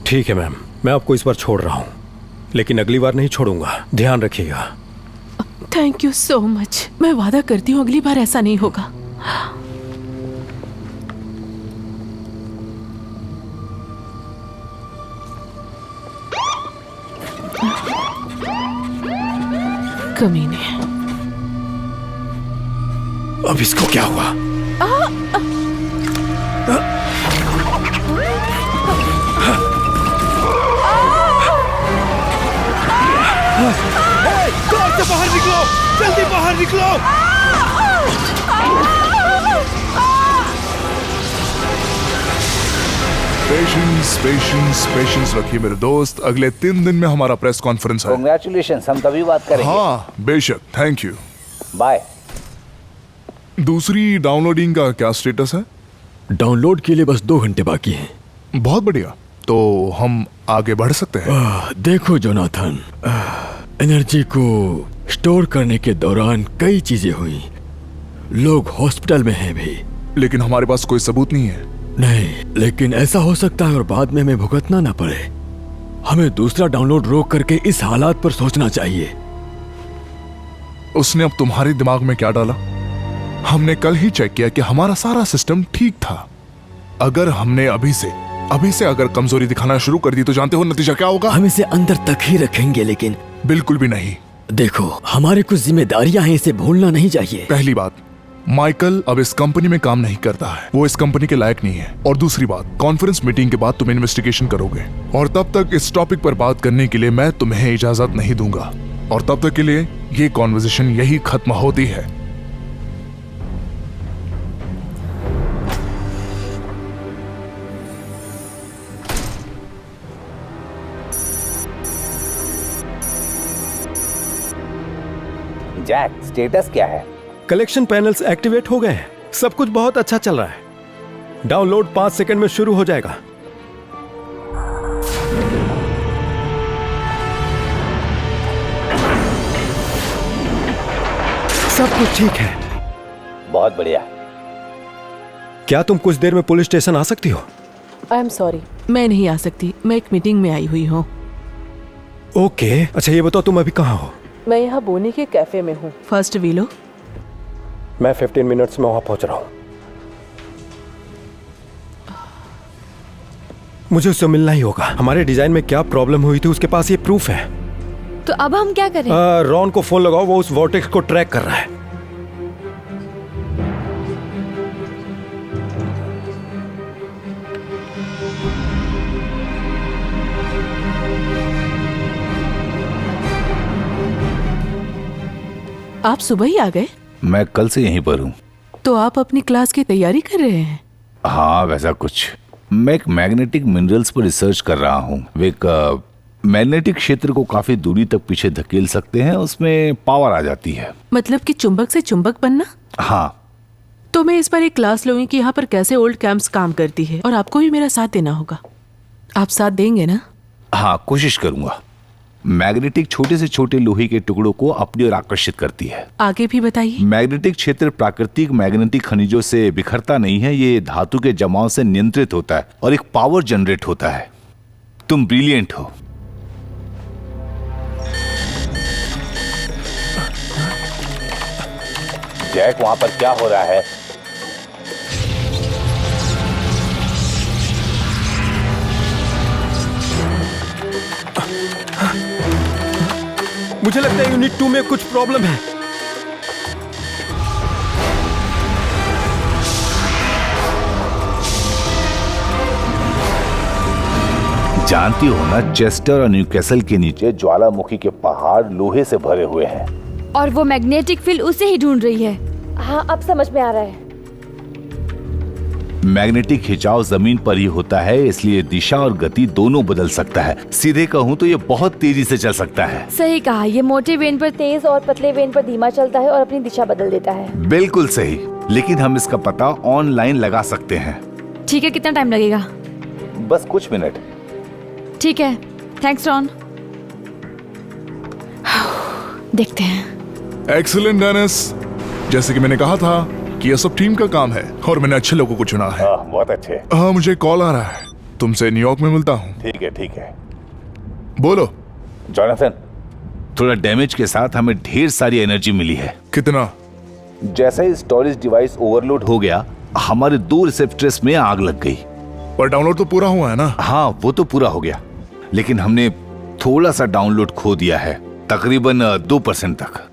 ठीक है मैम, मैं आपको इस बार छोड़ रहा हूं, लेकिन अगली बार नहीं छोड़ूंगा। ध्यान रखिएगा। Thank you so much. मैं वादा करती हूँ अगली बार ऐसा नहीं होगा। कमीने। अब इसको क्या हुआ? कार से बाहर निकलो, जल्दी बाहर निकलो। पेशेंस रखिए मेरे दोस्त। अगले 3 दिन में हमारा प्रेस कॉन्फ्रेंस है। कांग्रेचुलेशन, हम तभी बात करेंगे। हाँ बेशक, थैंक यू, बाय। दूसरी डाउनलोडिंग का क्या स्टेटस है? डाउनलोड के लिए बस 2 घंटे बाकी हैं। बहुत बढ़िया, तो हम आगे बढ़ सकते हैं। देखो जोनाथन, एनर्जी को स्टोर करने के दौरान कई चीजें हुई। लोग हॉस्पिटल में हैं भी। लेकिन हमारे पास कोई सबूत नहीं है। नहीं, लेकिन ऐसा हो सकता है और बाद में हमें भुगतना ना पड़े। हमें दूसरा डाउनलोड रोक करके इस हालात पर सोचना चाहिए। उसने अब तुम्हारे दिमाग में क्या डाला? हमने कल ही चेक किया कि हमारा सारा सिस्टम ठीक था। अगर हमने अभी से अगर कमजोरी दिखाना शुरू कर दी तो जानते हो नतीजा क्या होगा? हम इसे अंदर तक ही रखेंगे, लेकिन बिल्कुल भी नहीं। देखो, हमारे कुछ जिम्मेदारियां हैं, इसे भूलना नहीं चाहिए। पहली बात, माइकल अब इस कंपनी में काम नहीं करता है। वो इस कंपनी के लायक नहीं है। और दूसरी बात, कॉन्फ्रेंस मीटिंग के बाद तुम इन्वेस्टिगेशन करोगे, और तब तक इस टॉपिक पर बात करने के लिए मैं तुम्हें इजाजत नहीं दूंगा। और तब तक के लिए ये कॉन्वर्सेशन यही खत्म होती है। जैक, स्टेटस क्या है? कलेक्शन पैनल्स एक्टिवेट हो गए हैं। सब कुछ बहुत अच्छा चल रहा है। डाउनलोड 5 सेकंड में शुरू हो जाएगा। सब कुछ ठीक है। बहुत बढ़िया। क्या तुम कुछ देर में पुलिस स्टेशन आ सकती हो? आई एम सॉरी, मैं नहीं आ सकती। मैं एक मीटिंग में आई हुई हूँ। ओके, अच्छा ये बताओ तुम अभी कहाँ हो? मैं यहाँ बोनी के कैफे में हूँ। First willow. मैं 15 मिनट्स में वहां पहुंच रहा हूं। मुझे उससे मिलना ही होगा। हमारे डिजाइन में क्या प्रॉब्लम हुई थी उसके पास ये प्रूफ है। तो अब हम क्या करें? रॉन को फोन लगाओ, वो उस वॉर्टेक्स को ट्रैक कर रहा है। आप सुबह ही आ गए? मैं कल से यहीं पर हूँ। तो आप अपनी क्लास की तैयारी कर रहे हैं? हाँ, वैसा कुछ। मैं एक मैग्नेटिक मिनरल्स पर रिसर्च कर रहा हूँ। वे एक मैग्नेटिक क्षेत्र को काफी दूरी तक पीछे धकेल सकते हैं, उसमें पावर आ जाती है। मतलब कि चुंबक से चुंबक बनना? हाँ। तो मैं इस पर एक क्लास लूंगी कि यहाँ पर कैसे ओल्ड कैंप्स काम करती है, और आपको भी मेरा साथ देना होगा। आप साथ देंगे ना? हाँ, कोशिश करूंगा। मैग्नेटिक छोटे से छोटे लोहे के टुकड़ों को अपनी ओर आकर्षित करती है। आगे भी बताइए। मैग्नेटिक क्षेत्र प्राकृतिक मैग्नेटिक खनिजों से बिखरता नहीं है, ये धातु के जमाव से नियंत्रित होता है और एक पावर जनरेट होता है। तुम ब्रिलियंट हो। जैक, वहां पर क्या हो रहा है? मुझे लगता है यूनिट 2 में कुछ प्रॉब्लम है। जानती हो ना, चेस्टर और न्यूकैसल के नीचे ज्वालामुखी के पहाड़ लोहे से भरे हुए हैं। और वो मैग्नेटिक फील्ड उसे ही ढूंढ रही है। हाँ, अब समझ में आ रहा है। मैग्नेटिक खिंचाव जमीन पर ही होता है, इसलिए दिशा और गति दोनों बदल सकता है। सीधे कहूँ तो ये बहुत तेजी से चल सकता है। सही कहा, ये मोटे वेन पर तेज और पतले वेन पर धीमा चलता है और अपनी दिशा बदल देता है। बिल्कुल सही, लेकिन हम इसका पता ऑनलाइन लगा सकते हैं। ठीक है, कितना टाइम लगेगा? बस कुछ मिनट। ठीक है, थैंक्स रॉन। देखते हैं। एक्सीलेंट डेनिस, जैसे कि मैंने कहा था कि ये सब टीम का काम है और मैंने अच्छे लोगों को चुना है। बहुत अच्छे। हाँ, मुझे कॉल आ रहा है, तुमसे न्यूयॉर्क में मिलता हूँ। ठीक है, ठीक है। बोलो। जोनाथन, थोड़ा डैमेज के साथ हमें ढेर सारी एनर्जी मिली है। कितना? जैसे ही स्टोरेज डिवाइस ओवरलोड हो गया, हमारे 2 रिसेप्टर्स में आग लग गई। पर डाउनलोड तो पूरा हुआ है ना? हाँ, वो तो पूरा हो गया, लेकिन हमने थोड़ा सा डाउनलोड खो दिया है, तकरीबन 2% तक।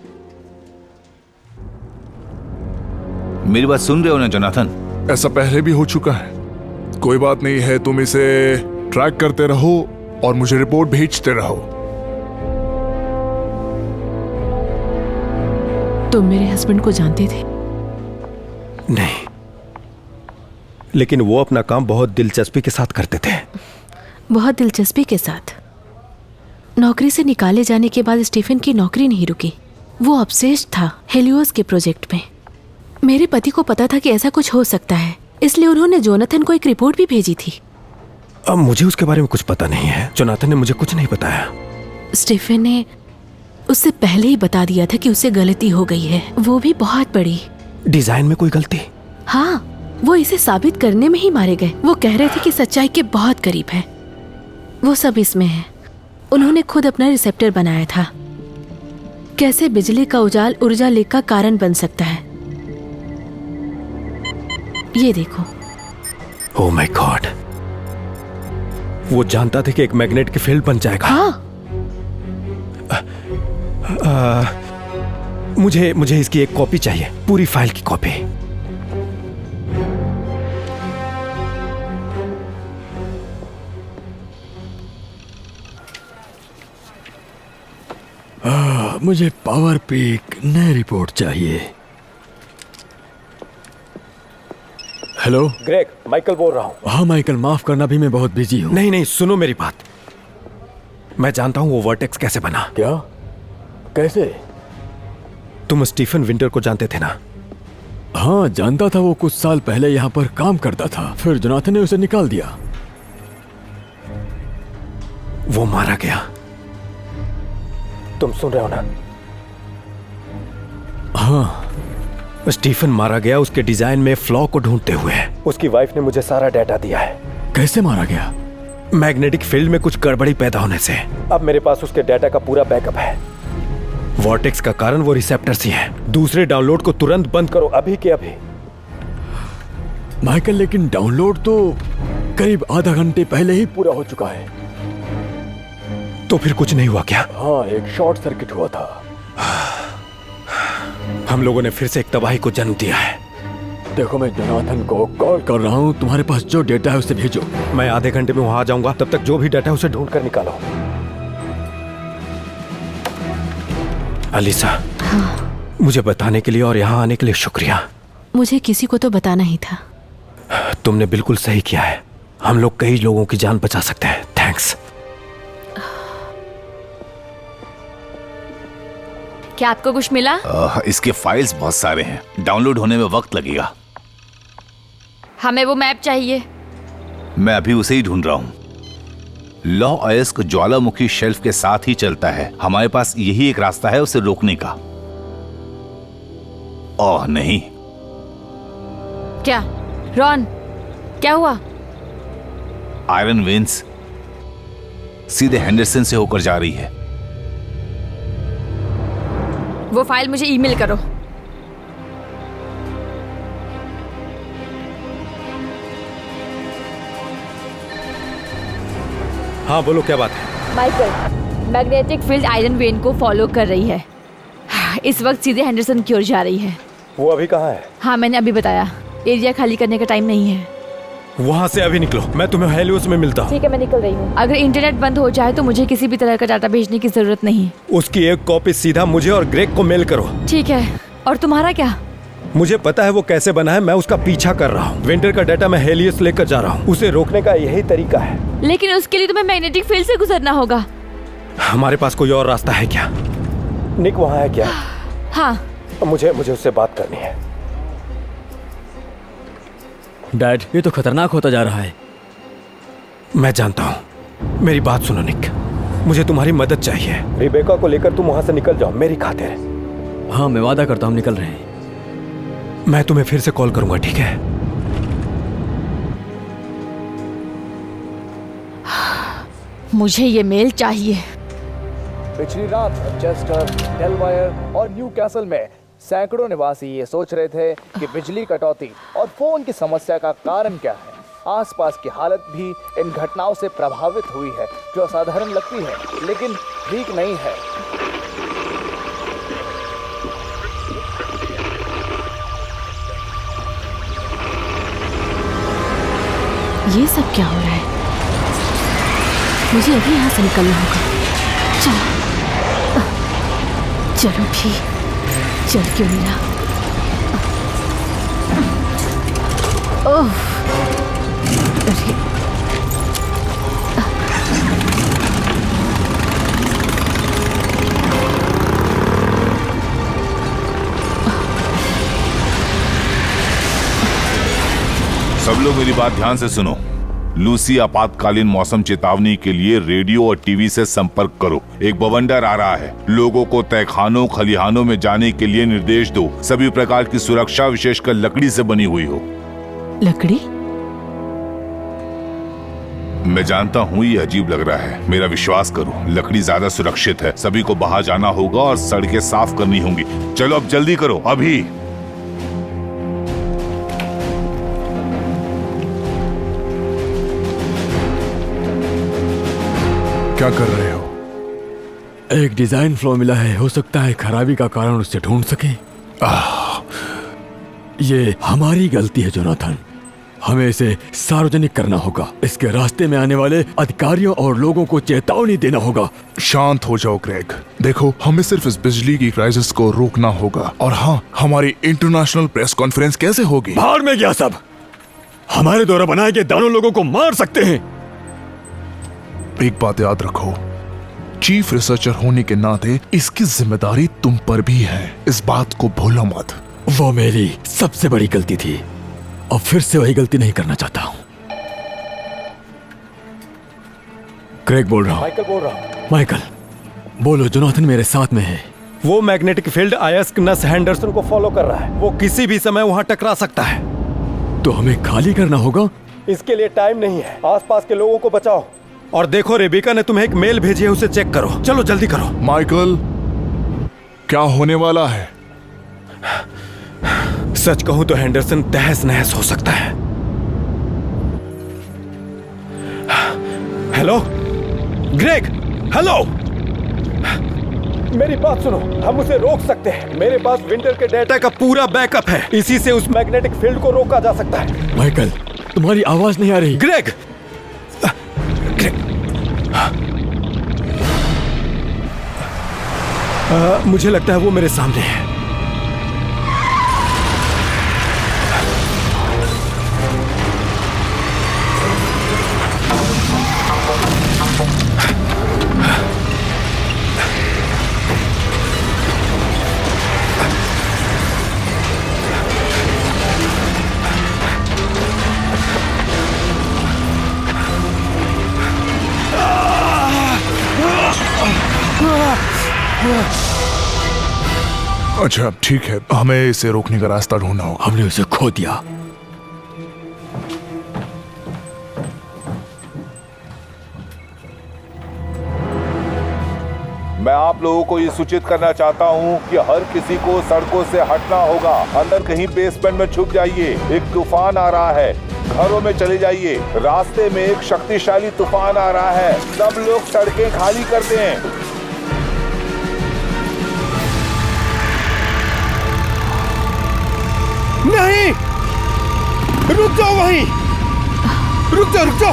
मेरी बात सुन रहे हो ना जोनाथन? ऐसा पहले भी हो चुका है। कोई बात नहीं है, तुम इसे ट्रैक करते रहो और मुझे रिपोर्ट भेजते रहो। तुम मेरे हस्बैंड को जानते थे? नहीं, लेकिन वो अपना काम बहुत दिलचस्पी के साथ करते थे। बहुत दिलचस्पी के साथ। नौकरी से निकाले जाने के बाद स्टीफन की नौकरी नहीं रुकी। वो ऑब्सेस्ड था हेलियोस के प्रोजेक्ट में। मेरे पति को पता था कि ऐसा कुछ हो सकता है, इसलिए उन्होंने जोनाथन को एक रिपोर्ट भी भेजी थी। अब मुझे उसके बारे में कुछ पता नहीं है। जोनाथन ने मुझे कुछ नहीं बताया। स्टीफन ने उससे पहले ही बता दिया था कि उससे गलती हो गई है, वो भी बहुत बड़ी। डिजाइन में कोई गलती? हाँ, वो इसे साबित करने में ही मारे गए। वो कह रहे थे कि सच्चाई के बहुत करीब है। वो सब इसमें है। उन्होंने खुद अपना रिसेप्टर बनाया था। कैसे बिजली का उजाल ऊर्जा लीक का कारण बन सकता है। ये देखो। ओह माय गॉड, वो जानता था कि एक मैग्नेट की फील्ड बन जाएगा। हाँ। मुझे इसकी एक कॉपी चाहिए, पूरी फाइल की कॉपी। मुझे पावर पीक नई रिपोर्ट चाहिए। हेलो ग्रेग, माइकल बोल रहा हूँ। हाँ माइकल, माफ करना भी मैं बहुत बिजी हूँ। नहीं, सुनो मेरी बात। मैं जानता हूँ वो वर्टेक्स कैसे बना। क्या? कैसे? तुम स्टीफन विंटर को जानते थे ना? हाँ, जानता था। वो कुछ साल पहले यहाँ पर काम करता था, फिर जोनाथन ने उसे निकाल दिया। वो मारा गया। तुम सुन रहे हो ना? हाँ, स्टीफन मारा गया उसके डिजाइन में फ्लॉ को ढूंढते हुए। उसकी वाइफ ने मुझे सारा डाटा दिया है। कैसे मारा गया? मैग्नेटिक फील्ड में कुछ गड़बड़ी पैदा होने से। अब मेरे पास उसके डाटा का पूरा बैकअप है। वॉर्टेक्स का कारण वो रिसेप्टर्स ही हैं। दूसरे डाउनलोड को तुरंत बंद करो, अभी के अभी। माइकल, लेकिन डाउनलोड तो करीब आधा घंटे पहले ही पूरा हो चुका है। तो फिर कुछ नहीं हुआ क्या? हाँ, एक शॉर्ट सर्किट हुआ था। हम लोगों ने फिर से एक तबाही को जन्म दिया है। देखो, मैं जोनाथन को कॉल कर रहा हूँ, तुम्हारे पास जो डेटा है उसे भेजो। मैं आधे घंटे में वहां आ जाऊंगा, तब तक जो भी डाटा है उसे ढूंढ कर निकालो। अलीसा, हाँ। मुझे बताने के लिए और यहाँ आने के लिए शुक्रिया। मुझे किसी को तो बताना ही था। तुमने बिल्कुल सही किया है। हम लोग कई लोगों की जान बचा सकते हैं। थैंक्स। क्या आपको कुछ मिला? इसके फाइल्स बहुत सारे हैं, डाउनलोड होने में वक्त लगेगा। हमें वो मैप चाहिए। मैं अभी उसे ही ढूंढ रहा हूँ। लॉ अयस्क ज्वालामुखी शेल्फ के साथ ही चलता है। हमारे पास यही एक रास्ता है उसे रोकने का। ओह नहीं। क्या रॉन, क्या हुआ? आयरन वेन्स सीधे हेंडरसन से होकर जा रही है। वो फाइल मुझे ईमेल करो। हाँ बोलो, क्या बात है? Michael, magnetic field iron when को फॉलो कर रही है। इस वक्त सीधे हेंडरसन की ओर जा रही है। वो अभी कहाँ है? हाँ, मैंने अभी बताया। एरिया खाली करने का टाइम नहीं है। वहाँ से अभी निकलो, मैं तुम्हें हेलियोस में मिलता हूँ। ठीक है, मैं निकल रही हूँ। अगर इंटरनेट बंद हो जाए तो मुझे किसी भी तरह का डाटा भेजने की जरूरत नहीं। उसकी एक कॉपी सीधा मुझे और ग्रेग को मेल करो। ठीक है। और तुम्हारा क्या? मुझे पता है वो कैसे बना है, मैं उसका पीछा कर रहा हूँ। विंटर का डाटा मैं हेलियोस लेकर जा रहा हूँ। उसे रोकने का यही तरीका है। लेकिन उसके लिए तुम्हें मैग्नेटिक फील्ड से गुजरना होगा। हमारे पास कोई और रास्ता है क्या? निक वहाँ है क्या? हाँ। मुझे उससे बात करनी है। डैड, ये तो खतरनाक होता जा रहा है। मैं जानता हूँ। मेरी बात सुनो निक, मुझे तुम्हारी मदद चाहिए। रिबेका को लेकर तुम वहाँ से निकल जाओ मेरी खातिर। हाँ, मैं वादा करता हूँ, निकल रहे हैं। मैं तुम्हें फिर से कॉल करूंगा, ठीक है? मुझे ये मेल चाहिए। पिछली रात चेस्टर, डेलवायर और न्यू कैसल में सैकड़ों निवासी ये सोच रहे थे कि बिजली कटौती और फोन की समस्या का कारण क्या है। आसपास की हालत भी इन घटनाओं से प्रभावित हुई है, जो असाधारण लगती है लेकिन ठीक नहीं है। ये सब क्या हो रहा है? मुझे अभी यहाँ से निकलना होगा। चलो भी, चल क्यों मिला? ओह, अरे सब लोग मेरी बात ध्यान से सुनो। लूसी आपातकालीन मौसम चेतावनी के लिए रेडियो और टीवी से संपर्क करो। एक बवंडर आ रहा है। लोगों को तहखानों खलिहानों में जाने के लिए निर्देश दो। सभी प्रकार की सुरक्षा विशेषकर लकड़ी से बनी हुई हो। लकड़ी? मैं जानता हूँ ये अजीब लग रहा है, मेरा विश्वास करो, लकड़ी ज्यादा सुरक्षित है। सभी को बाहर जाना होगा और सड़कें साफ करनी होंगी। चलो अब जल्दी करो, अभी। क्या कर रहे हो? एक डिजाइन फ्लो मिला है, हो सकता है खराबी का कारण उससे ढूंढ सके। ये हमारी गलती है जोनाथन, हमें इसे सार्वजनिक करना होगा। इसके रास्ते में आने वाले अधिकारियों और लोगों को चेतावनी देना होगा। शांत हो जाओ ग्रेग। देखो, हमें सिर्फ इस बिजली की क्राइसिस को रोकना होगा। और हाँ, हमारी इंटरनेशनल प्रेस कॉन्फ्रेंस कैसे होगी? बाहर में गया सब। हमारे द्वारा बनाए गए दानों लोगों को मार सकते हैं। एक बात याद रखो, चीफ रिसर्चर होने के नाते इसकी जिम्मेदारी तुम पर भी है। इस बात को भूलो मत। वो मेरी सबसे बड़ी गलती थी और फिर से वही गलती नहीं करना चाहता हूं। क्रेग बोल रहा हूं। माइकल बोल रहा हूं। माइकल, बोलो। जोनाथन मेरे साथ में है। वो मैग्नेटिक फील्ड अयस्क नस हेंडरसन को फॉलो कर रहा है। वो किसी भी समय वहां टकरा सकता है। तो हमें खाली करना होगा। इसके लिए टाइम नहीं है। आसपास के लोगों को बचाओ। और देखो, रेबिका ने तुम्हें एक मेल भेजी है, उसे चेक करो। चलो जल्दी करो। माइकल, क्या होने वाला है? सच कहूं तो हेंडरसन तहस नहस हो सकता है। हेलो ग्रेग, हेलो, मेरी बात सुनो, हम उसे रोक सकते हैं। मेरे पास विंटर के डेटा का पूरा बैकअप है। इसी से उस मैग्नेटिक फील्ड को रोका जा सकता है। माइकल, तुम्हारी आवाज नहीं आ रही। ग्रेग, मुझे लगता है वो मेरे सामने है। अच्छा ठीक है, हमें इसे रोकने का रास्ता ढूंढना होगा। हमने उसे खो दिया। मैं आप लोगों को ये सूचित करना चाहता हूँ कि हर किसी को सड़कों से हटना होगा। अंदर कहीं बेसमेंट में छुप जाइए। एक तूफान आ रहा है, घरों में चले जाइए। रास्ते में एक शक्तिशाली तूफान आ रहा है। सब लोग सड़कें खाली कर दें। नहीं, रुक जाओ वहीं, रुक जाओ,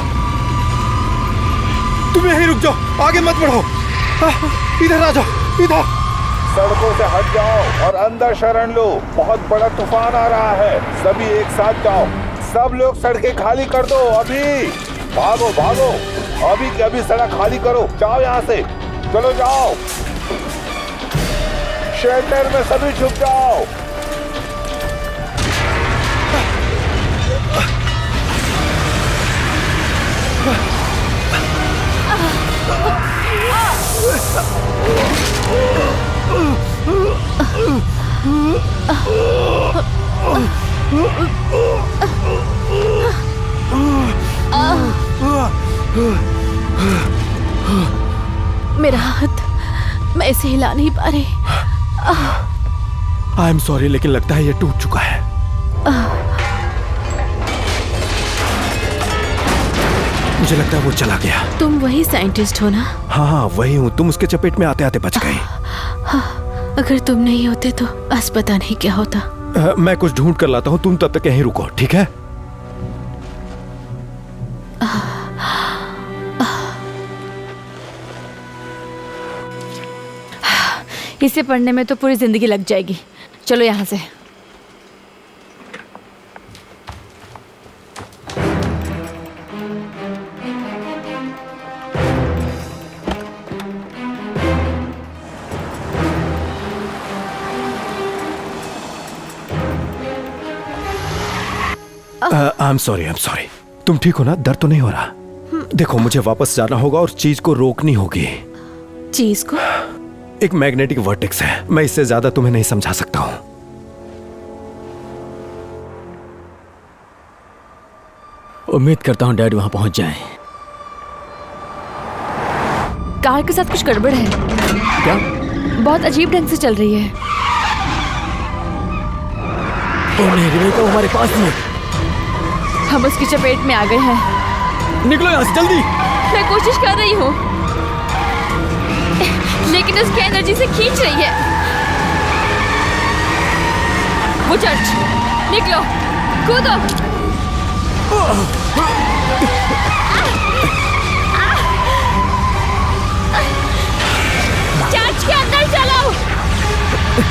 तुम यहीं रुक जाओ, आगे मत बढ़ो। इधर आ जाओ, इधर। सड़कों से हट जाओ और अंदर शरण लो। बहुत बड़ा तूफान आ रहा है। सभी एक साथ जाओ। सब लोग सड़कें खाली कर दो। अभी भागो भागो, अभी के अभी सड़क खाली करो। जाओ यहाँ से, चलो जाओ। शेल्टर में सभी छुप जाओ। मेरा हाथ, मैं इसे हिला नहीं पा रही। आई एम सॉरी, लेकिन लगता है ये टूट चुका है। मुझे लगता है वो चला गया। तुम वही साइंटिस्ट हो ना? हाँ, वही हूँ। तुम उसके चपेट में आते आते बच गई। अगर तुम नहीं होते तो बस पता नहीं क्या होता। मैं कुछ ढूंढ कर लाता हूँ, तुम तब तक यहीं रुको, ठीक है? इसे पढ़ने में तो पूरी जिंदगी लग जाएगी। चलो यहाँ से। I am sorry. तुम ठीक हो ना? दर्द तो नहीं हो रहा? देखो, मुझे वापस जाना होगा और चीज को रोकनी होगी। चीज को? एक मैग्नेटिक वर्टेक्स है। मैं इससे ज्यादा तुम्हें नहीं समझा सकता हूं। उम्मीद करता हूं डैड वहां पहुंच जाएं। कार के साथ कुछ गड़बड़ है क्या? बहुत अजीब ढंग से चल रही है। ओ नहीं, रिवेका हमारे पास ही है। हम उसकी चपेट में आ गए हैं। निकलो यहाँ से जल्दी। मैं कोशिश कर रही हूँ, लेकिन उसकी एनर्जी से खींच रही है। वो चर्च, निकलो, कूदो। चर्च के अंदर चलो,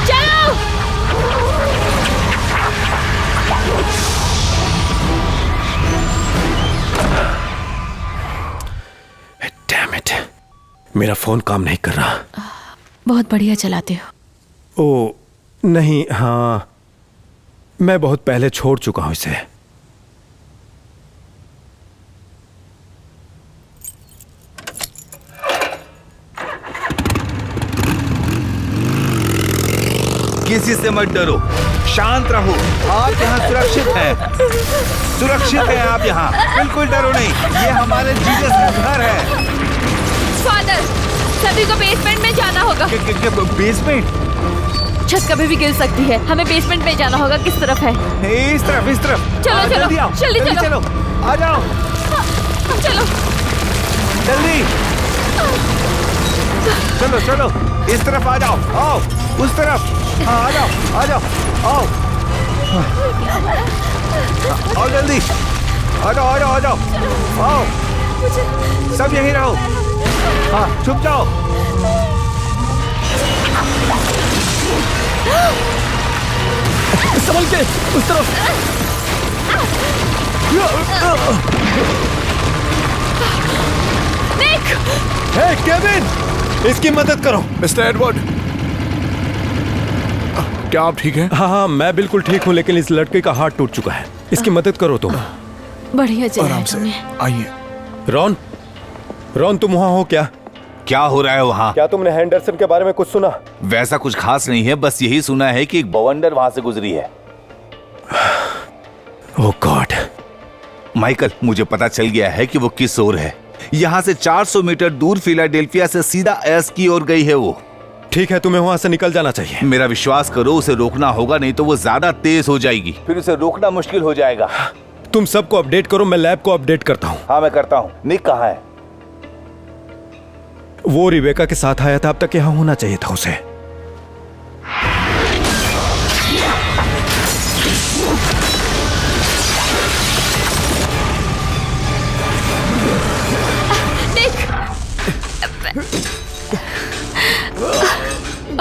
चलो। Damn it! मेरा फोन काम नहीं कर रहा। बहुत बढ़िया चलाते हो। ओ नहीं, हाँ, मैं बहुत पहले छोड़ चुका हूं इसे। किसी से मत डरो, शांत रहो। आप यहाँ सुरक्षित हैं। सुरक्षित हैं आप यहाँ, बिल्कुल डरो नहीं। ये हमारे जीसस का घर है। फादर, सभी सभी को बेसमेंट में जाना होगा। बेसमेंट? छत कभी भी गिर सकती है, हमें बेसमेंट में जाना होगा। किस तरफ है? इस तरफ, इस तरफ। चलो चलो जल्दी चलो, आ जाओ। चलो जल्दी चलो चलो, इस तरफ आ जाओ। आओ उस तरफ। हाँ आ जाओ, आ जाओ, आओ आओ जल्दी, आ जाओ आ जाओ आ जाओ, आओ सब यहीं रहो। हाँ छुप जाओ। संभल के, उस तरफ। निक! हे केविन, इसकी मदद करो। मिस्टर एडवर्ड, क्या आप ठीक हैं? हाँ, मैं बिल्कुल ठीक हूँ, लेकिन इस लड़के का हाथ टूट चुका है। इसकी मदद करो तुम। बढ़िया चला आराम है से तुमने। आइए। रॉन तुम वहाँ हो क्या? क्या हो रहा है वहाँ? क्या तुमने हैंडरसन के बारे में कुछ सुना? वैसा कुछ खास नहीं है, बस यही सुना है कि एक बवंडर वहाँ से गुजरी है। ओह गॉड। माइकल, मुझे पता चल गया है कि वो किस ओर है। यहाँ से 400 मीटर दूर फिलाडेल्फिया से सीधा एस की ओर गई है वो। ठीक है, तुम्हें वहाँ से निकल जाना चाहिए। मेरा विश्वास करो, उसे रोकना होगा, नहीं तो वो ज्यादा तेज हो जाएगी, फिर उसे रोकना मुश्किल हो जाएगा। तुम सबको अपडेट करो, मैं लैब को अपडेट करता हूँ। हाँ मैं करता हूँ। निक कहाँ है? वो रिबेका के साथ आया था, अब तक यहाँ होना चाहिए था उसे।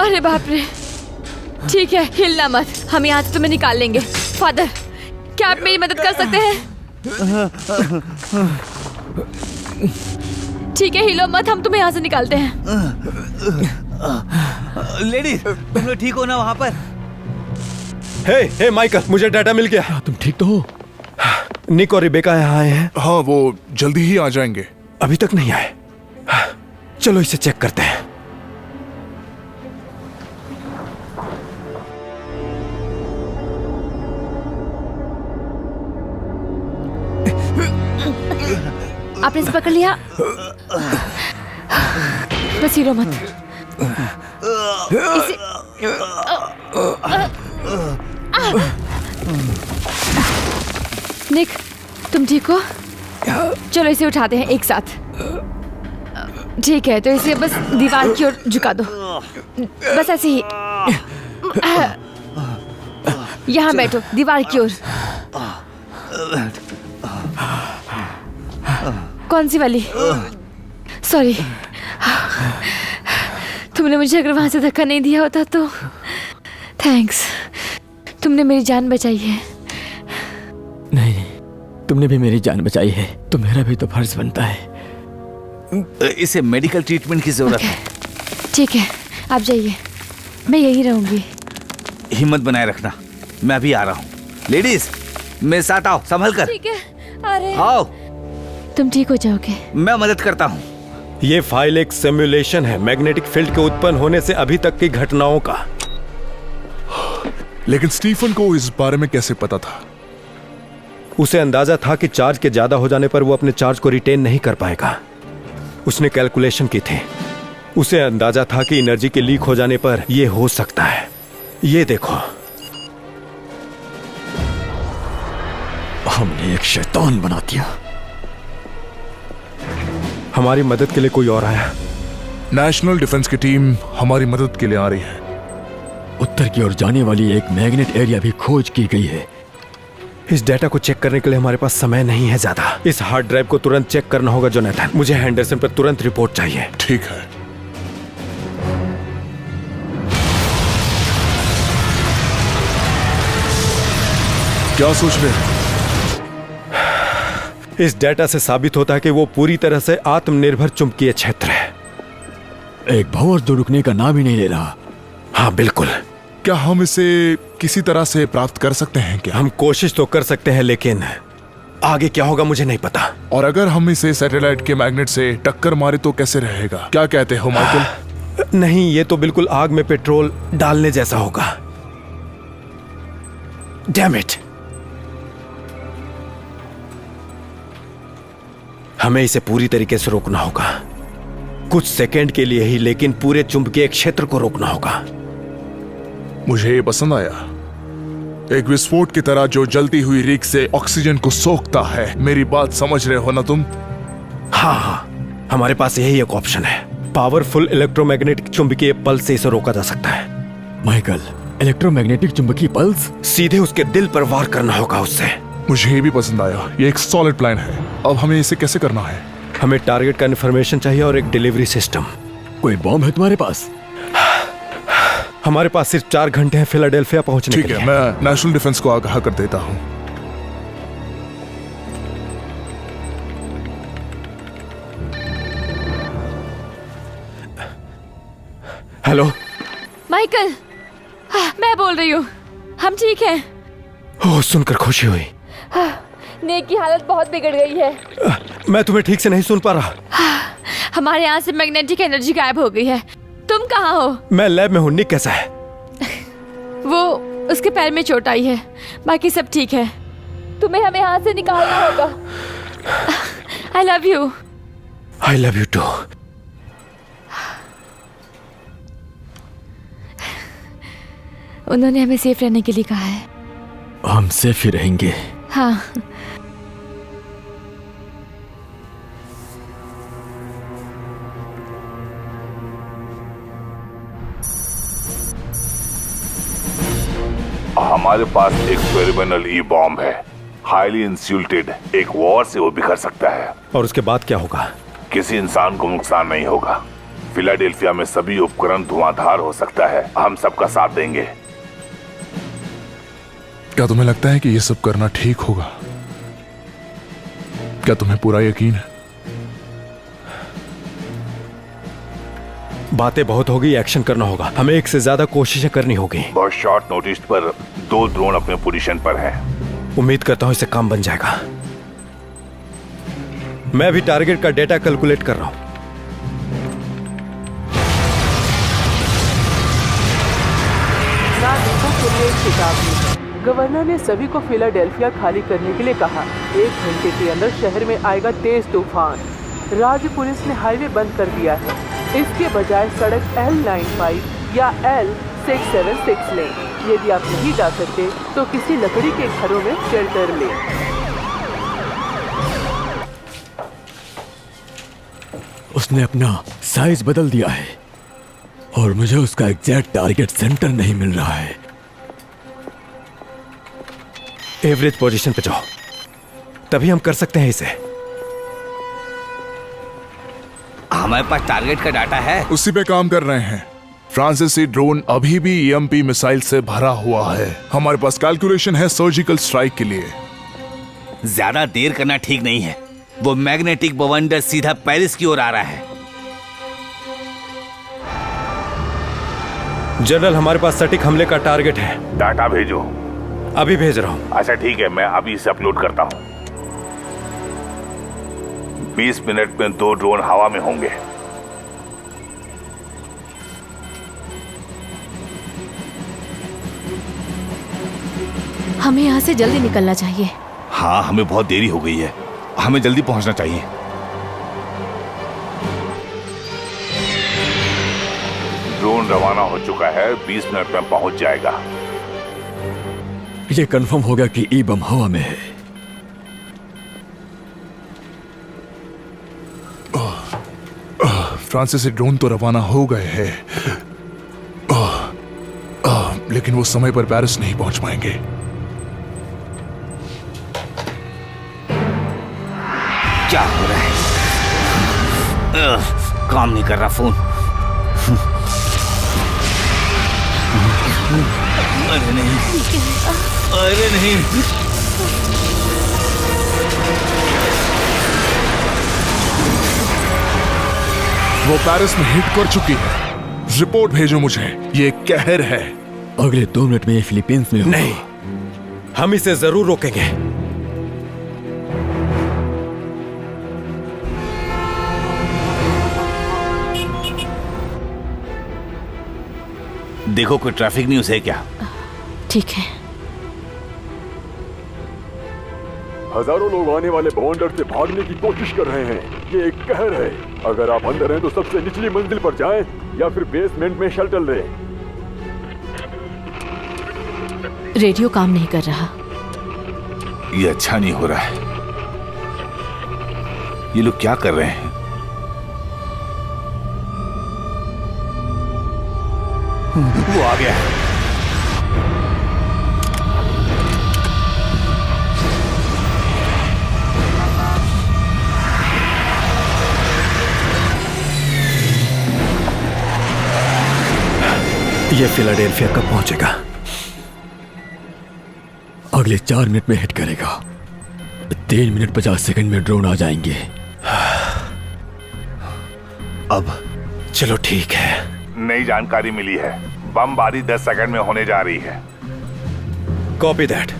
अरे बाप रे। ठीक है, हिलना मत, हम यहाँ से तुम्हें निकाल लेंगे। फादर, क्या आप मेरी मदद कर सकते हैं? ठीक है, हिलो मत, हम तुम्हें यहाँ से निकालते हैं। लेडीज, तुम लोग ठीक हो ना वहाँ पर? हे माइकल, मुझे डाटा मिल गया। तुम ठीक तो हो? निक और रिबेका यहाँ आए हैं। हाँ, वो जल्दी ही आ जाएंगे। अभी तक नहीं आए। चलो इसे चेक करते हैं। आपने इसे पकड़ लिया? बस हिलो मत। इसे... निक, तुम ठीक हो? चलो इसे उठाते हैं एक साथ। ठीक है, तो इसे बस दीवार की ओर झुका दो, बस ऐसे ही। यहाँ बैठो, दीवार की ओर। कौन सी वाली? सॉरी, तुमने मुझे अगर वहां से धक्का नहीं दिया होता तो। थैंक्स, तुमने मेरी जान बचाई है। नहीं, तुमने भी मेरी जान बचाई है, तो मेरा भी तो फर्ज बनता है। इसे मेडिकल ट्रीटमेंट की जरूरत है। ठीक है, आप जाइए, मैं यहीं रहूंगी। हिम्मत बनाए रखना, मैं अभी आ रहा हूँ। लेडीज, मेरे साथ आओ, संभल कर। ठीक है, अरे आओ। तुम ठीक हो जाओगे, मैं मदद करता हूँ। ये फाइल एक सिमुलेशन है मैग्नेटिक फील्ड के उत्पन्न होने से अभी तक की घटनाओं का। लेकिन स्टीफन को इस बारे में कैसे पता था? उसे अंदाजा था कि चार्ज के ज्यादा हो जाने पर वो अपने चार्ज को रिटेन नहीं कर पाएगा। उसने कैलकुलेशन की थी। उसे अंदाजा था कि एनर्जी के लीक हो जाने पर यह हो सकता है। ये देखो, हमने एक शैतान बना दिया। हमारी मदद के लिए कोई और आया? नेशनल डिफेंस की टीम हमारी मदद के लिए आ रही है। उत्तर की ओर जाने वाली एक मैग्नेट एरिया भी खोज की गई है। इस डेटा को चेक करने के लिए हमारे पास समय नहीं है ज्यादा। इस हार्ड ड्राइव को तुरंत चेक करना होगा जोनाथन। मुझे हैंडरसन पर तुरंत रिपोर्ट चाहिए। ठीक है। क्या सोच रहे हैं? इस डेटा से साबित होता है कि वो पूरी तरह से आत्मनिर्भर चुंबकीय क्षेत्र है। एक भंवर जो रुकने का नाम ही नहीं ले रहा। हाँ बिल्कुल। क्या हम इसे किसी तरह से प्राप्त कर सकते हैं क्या? हम कोशिश तो कर सकते हैं, लेकिन आगे क्या होगा मुझे नहीं पता। और अगर हम इसे सैटेलाइट के मैग्नेट से टक्कर मारे तो कैसे रहेगा? क्या कहते हो माइकल? नहीं, ये तो बिल्कुल आग में पेट्रोल डालने जैसा होगा। Damn it. हमें इसे पूरी तरीके से रोकना होगा। कुछ सेकंड के लिए ही, लेकिन पूरे चुंबकीय क्षेत्र को रोकना होगा। मुझे ये पसंद आया। एक विस्फोट की तरह जो जलती हुई रीख से ऑक्सीजन को सोखता है। मेरी बात समझ रहे हो ना तुम? हाँ, हमारे पास यही एक ऑप्शन है। पावरफुल इलेक्ट्रोमैग्नेटिक चुंबकीय पल्स से इसे रोका जा सकता है। माइकल, इलेक्ट्रोमैग्नेटिक चुंबकीय पल्स? सीधे उसके दिल पर वार करना होगा उससे। मुझे ये भी पसंद आया। ये एक सॉलिड प्लान है। अब हमें इसे कैसे करना है? हमें टारगेट का इन्फॉर्मेशन चाहिए और एक डिलीवरी सिस्टम। कोई बॉम्ब है तुम्हारे पास? हमारे पास सिर्फ 4 घंटे हैं फिलाडेल्फिया पहुंचने के लिए। ठीक है, मैं नेशनल डिफेंस को आगाह कर देता हूँ। हेलो माइकल, मैं बोल रही हूँ। हम ठीक हैं। ओह, सुनकर खुशी हुई। नेक की हालत बहुत बिगड़ गई है। मैं तुम्हें ठीक से नहीं सुन पा रहा। हमारे यहाँ से मैग्नेटिक एनर्जी गायब हो गई है। तुम कहाँ हो? मैं लैब में हूँ। निक कैसा है? वो उसके पैर में चोट आई है, बाकी सब ठीक है। तुम्हें हमें यहाँ से निकालना होगा। I love you. I love you too. उन्होंने हमें सेफ रहने के लिए कहा है। हम सेफ ही रहेंगे। हाँ। हमारे पास एक फेरोमोनल ई बॉम्ब है, हाईली इंसुलेटेड। एक वॉर से वो बिखर सकता है। और उसके बाद क्या होगा? किसी इंसान को नुकसान नहीं होगा। फिलाडेल्फिया में सभी उपकरण धुआंधार हो सकता है। हम सबका साथ देंगे। क्या तुम्हें लगता है कि ये सब करना ठीक होगा? क्या तुम्हें पूरा यकीन है? बातें बहुत होगी, एक्शन करना होगा। हमें एक से ज्यादा कोशिशें करनी होगी। बहुत शॉर्ट नोटिस पर 2 ड्रोन अपने पोजीशन पर हैं। उम्मीद करता हूं इससे काम बन जाएगा। मैं अभी टारगेट का डेटा कैलकुलेट कर रहा हूं। नागरिकों के लिए एक चेतावनी। गवर्नर ने सभी को फिलाडेल्फिया खाली करने के लिए कहा। 1 घंटे के अंदर शहर में आएगा तेज तूफान। राज्य पुलिस ने हाईवे बंद कर दिया है। इसके बजाय सड़क L95 या L676 लें। यदि आप नहीं जा सकते तो किसी लकड़ी के घरों में शेल्टर लें। उसने अपना साइज बदल दिया है और मुझे उसका एग्जैक्ट टारगेट सेंटर नहीं मिल रहा है। एवरेज पोजीशन पे जाओ, तभी हम कर सकते हैं इसे। हमारे पास टारगेट का डाटा है। उसी पे काम कर रहे हैं। फ्रांसीसी ड्रोन अभी भी EMP मिसाइल से भरा हुआ है। हमारे पास कैलकुलेशन है सर्जिकल स्ट्राइक के लिए। ज्यादा देर करना ठीक नहीं है। वो मैग्नेटिक बवंडर सीधा पेरिस की ओर आ रहा है। जनरल, हमारे पास सटीक हमले का टारगेट है। डाटा भेजो। अभी भेज रहा हूं। अच्छा ठीक है, मैं अभी इसे अपलोड करता हूँ। 20 मिनट में 2 ड्रोन हवा में होंगे। हमें यहाँ से जल्दी निकलना चाहिए। हाँ, हमें बहुत देरी हो गई है। हमें जल्दी पहुंचना चाहिए। ड्रोन रवाना हो चुका है। 20 मिनट में पहुंच जाएगा। ये कंफर्म हो गया कि ई बम हवा में है। फ्रांसीसी ड्रोन तो रवाना हो गए हैं, लेकिन वो समय पर पेरिस नहीं पहुंच पाएंगे। क्या हो रहा है? काम नहीं कर रहा फोन। अरे नहीं, अरे नहीं। वो पेरिस में हिट कर चुकी है। रिपोर्ट भेजो मुझे। ये कहर है। अगले 2 मिनट में ये फिलीपींस में होगा। नहीं, हम इसे जरूर रोकेंगे। देखो, कोई ट्रैफिक न्यूज़ है क्या? ठीक है। हजारों लोग आने वाले बवंडर से भागने की कोशिश कर रहे हैं। ये एक कहर है। अगर आप अंदर हैं तो सबसे निचली मंजिल पर जाएं या फिर बेसमेंट में शेल्टर लें। रेडियो काम नहीं कर रहा। ये अच्छा नहीं हो रहा है। ये लोग क्या कर रहे हैं? वो आ गया। ये फिलाडेल्फिया कब पहुंचेगा? अगले 4 मिनट में हिट करेगा। 3 मिनट 50 सेकंड में ड्रोन आ जाएंगे। अब चलो ठीक है। नई जानकारी मिली है, बमबारी 10 सेकंड में होने जा रही है। Copy that.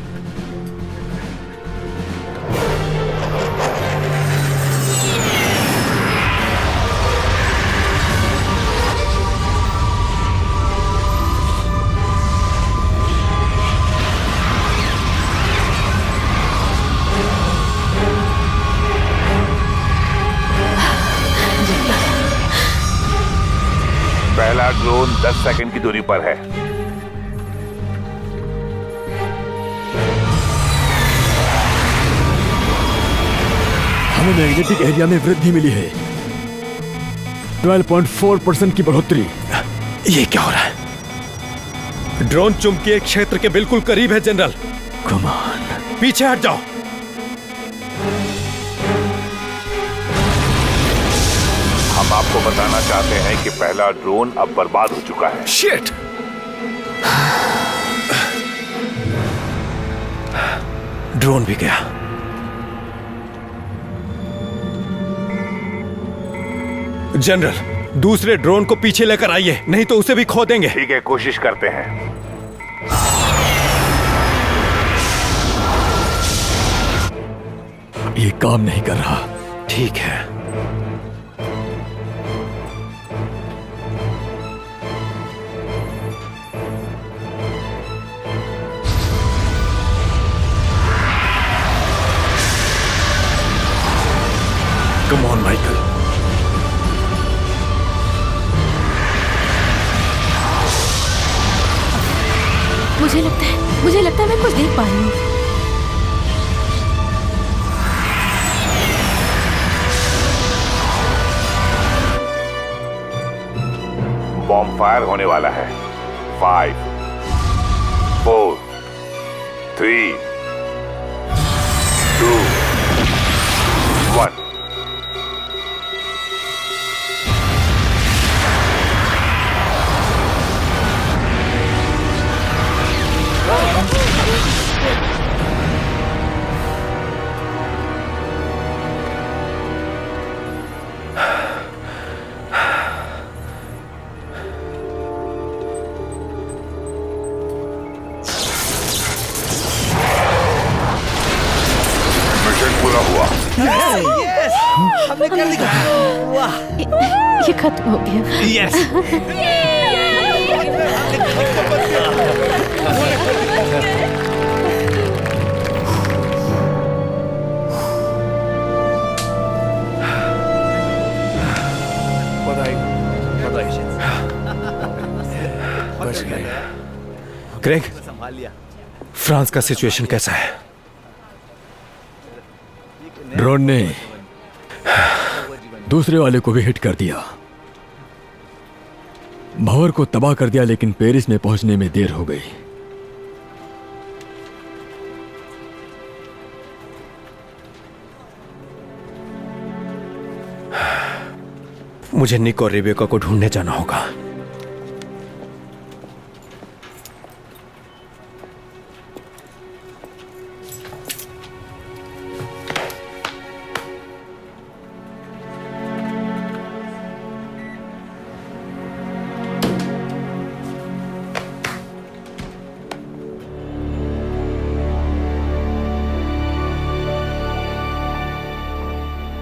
पहला ड्रोन 10 सेकंड की दूरी पर है। हमें मैग्नेटिक एरिया में वृद्धि मिली है। 12.4% की बढ़ोतरी। ये क्या हो रहा है? ड्रोन चुंबकीय क्षेत्र के बिल्कुल करीब है जनरल। Come on. पीछे हट जाओ। हम आपको बताना चाहते हैं कि पहला ड्रोन अब बर्बाद हो चुका है। शिट! ड्रोन भी गया। जनरल, दूसरे ड्रोन को पीछे लेकर आइए, नहीं तो उसे भी खो देंगे। ठीक है, कोशिश करते हैं। ये काम नहीं कर रहा। ठीक है। Come on Michael. मुझे लगता है मैं कुछ देख पा रही हूँ। बॉम्ब फायर होने वाला है। 5, 4, 3, 2, 1। हमने कर दिखाया। वाह! ये खत्म हो गया। यस। बच गए। ग्रेग, फ्रांस का सिचुएशन कैसा है? ड्रोन ने दूसरे वाले को भी हिट कर दिया। भंवर को तबाह कर दिया, लेकिन पेरिस में पहुंचने में देर हो गई। मुझे निक और रेबेका को ढूंढने जाना होगा।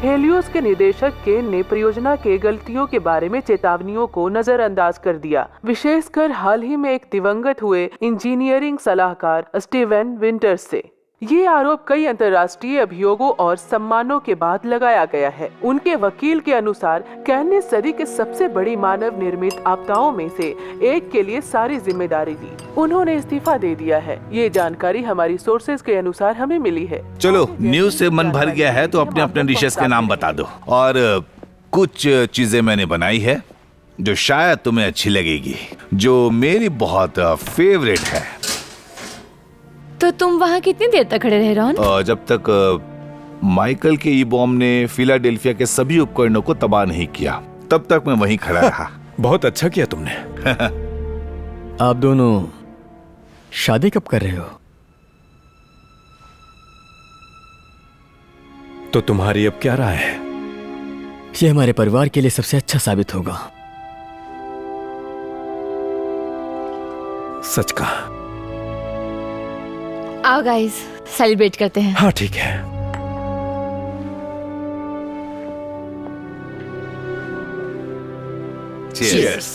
हेलियोस के निदेशक केन ने परियोजना के गलतियों के बारे में चेतावनियों को नजरअंदाज कर दिया, विशेषकर हाल ही में एक दिवंगत हुए इंजीनियरिंग सलाहकार स्टीवन विंटर्स से। ये आरोप कई अंतर्राष्ट्रीय अभियोगों और सम्मानों के बाद लगाया गया है। उनके वकील के अनुसार कैन ने सदी के सबसे बड़ी मानव निर्मित आपदाओं में से एक के लिए सारी जिम्मेदारी ली। उन्होंने इस्तीफा दे दिया है। ये जानकारी हमारी सोर्सेज के अनुसार हमें मिली है। चलो, न्यूज से मन भर गया है तो अपने अपने डिशेस के नाम बता दो। और कुछ चीजें मैंने बनाई है जो शायद तुम्हें अच्छी लगेगी, जो मेरी बहुत फेवरेट है। तो तुम वहाँ कितनी देर तक खड़े रहे रॉन? जब तक माइकल के ई बॉम्ब ने फिलाडेल्फिया के सभी उपकरणों को तबाह नहीं किया, तब तक मैं वहीं खड़ा रहा। बहुत अच्छा किया तुमने। आप दोनों शादी कब कर रहे हो? तो तुम्हारी अब क्या राय है? ये हमारे परिवार के लिए सबसे अच्छा साबित होगा। सच कहा। आओ गाइस, सेलिब्रेट करते हैं। हाँ ठीक है। Cheers.